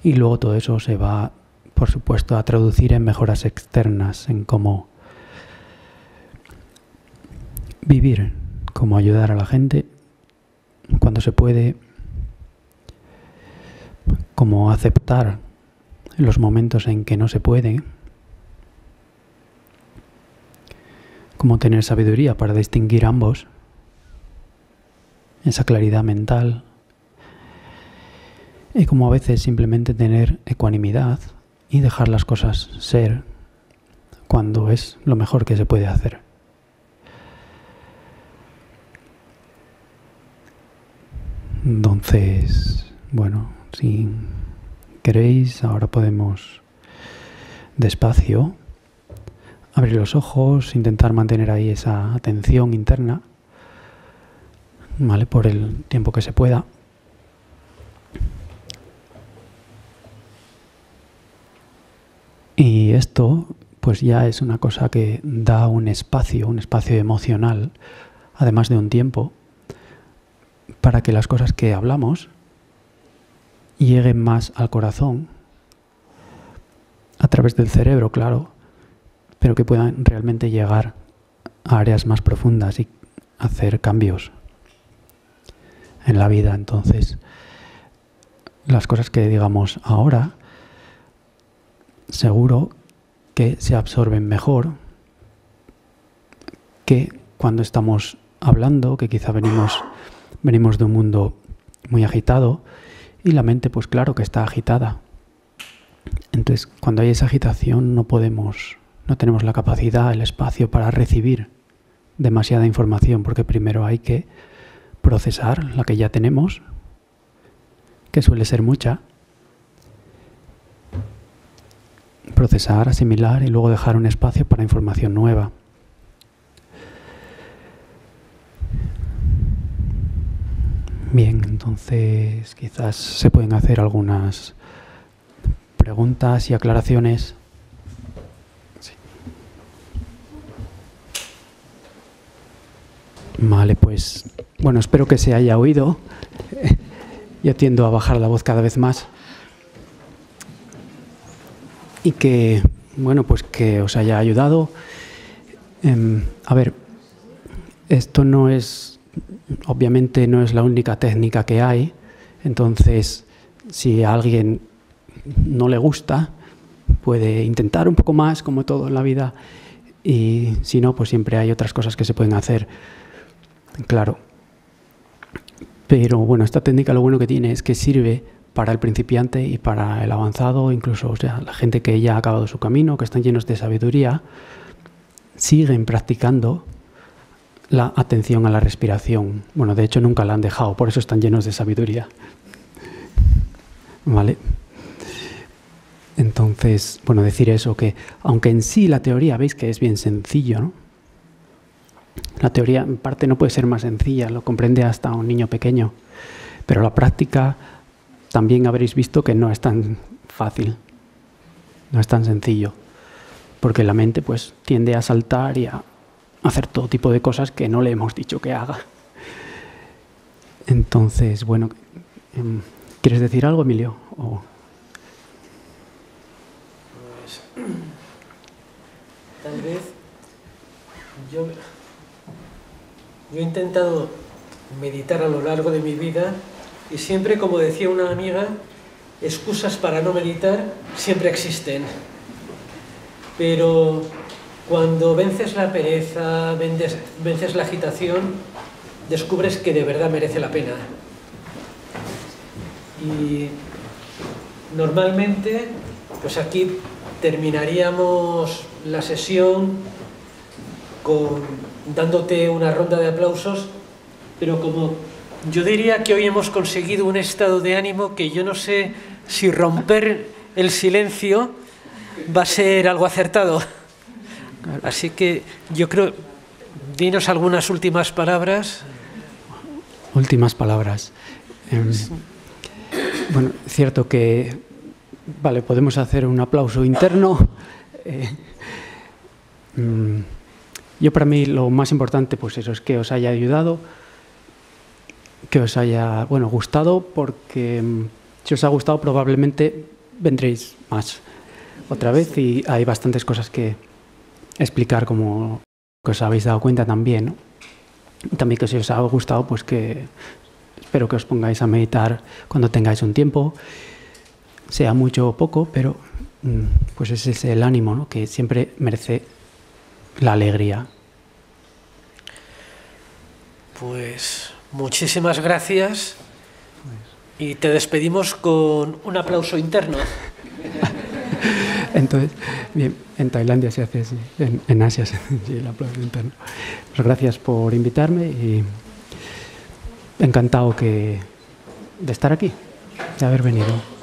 y luego todo eso se va, por supuesto, a traducir en mejoras externas, en cómo vivir, cómo ayudar a la gente cuando se puede, cómo aceptar los momentos en que no se puede, cómo tener sabiduría para distinguir ambos, esa claridad mental, y cómo a veces simplemente tener ecuanimidad y dejar las cosas ser cuando es lo mejor que se puede hacer. Entonces, bueno, si queréis, ahora podemos despacio abrir los ojos, intentar mantener ahí esa atención interna, ¿vale? Por el tiempo que se pueda. Y esto, pues ya es una cosa que da un espacio emocional, además de un tiempo, para que las cosas que hablamos lleguen más al corazón, a través del cerebro, claro, pero que puedan realmente llegar a áreas más profundas y hacer cambios en la vida. Entonces, las cosas que digamos ahora, seguro que se absorben mejor que cuando estamos hablando, que quizá venimos de un mundo muy agitado y la mente, pues claro que está agitada. Entonces, cuando hay esa agitación no tenemos la capacidad, el espacio para recibir demasiada información, porque primero hay que procesar la que ya tenemos, que suele ser mucha, procesar, asimilar y luego dejar un espacio para información nueva. Bien, entonces quizás se pueden hacer algunas preguntas y aclaraciones. Sí. Vale, pues bueno, espero que se haya oído. Yo tiendo a bajar la voz cada vez más. Y que, bueno, pues que os haya ayudado. A ver, esto no es, obviamente no es la única técnica que hay. Entonces, si a alguien no le gusta, puede intentar un poco más, como todo en la vida. Y si no, pues siempre hay otras cosas que se pueden hacer. Claro. Pero bueno, esta técnica lo bueno que tiene es que sirve para el principiante y para el avanzado, incluso, o sea, la gente que ya ha acabado su camino, que están llenos de sabiduría, siguen practicando la atención a la respiración. Bueno, de hecho nunca la han dejado, por eso están llenos de sabiduría. ¿Vale? Entonces, bueno, decir eso, que aunque en sí la teoría veis que es bien sencillo, ¿no? La teoría en parte no puede ser más sencilla, lo comprende hasta un niño pequeño, pero la práctica también habréis visto que no es tan fácil, no es tan sencillo, porque la mente pues tiende a saltar y a hacer todo tipo de cosas que no le hemos dicho que haga. Entonces, bueno, ¿quieres decir algo, Emilio? ¿O? Pues, tal vez yo he intentado meditar a lo largo de mi vida y siempre, como decía una amiga, excusas para no meditar siempre existen. Pero cuando vences la pereza, vences la agitación, descubres que de verdad merece la pena. Y normalmente, pues aquí terminaríamos la sesión dándote una ronda de aplausos, pero como yo diría que hoy hemos conseguido un estado de ánimo que yo no sé si romper el silencio va a ser algo acertado. Así que yo creo, dinos algunas últimas palabras. Últimas palabras. Bueno, es cierto que, vale, podemos hacer un aplauso interno. Yo, para mí, lo más importante, pues eso, es que os haya ayudado, que os haya, bueno, gustado, porque si os ha gustado probablemente vendréis más otra vez, y hay bastantes cosas que explicar, como que os habéis dado cuenta también, ¿no? Y también que si os ha gustado, pues que espero que os pongáis a meditar cuando tengáis un tiempo, sea mucho o poco, pero pues ese es el ánimo, ¿no? Que siempre merece la alegría. Pues muchísimas gracias y te despedimos con un aplauso interno. Entonces, bien, en Tailandia se hace así, en Asia se hace así el aplauso interno. Pues gracias por invitarme y encantado de estar aquí, de haber venido.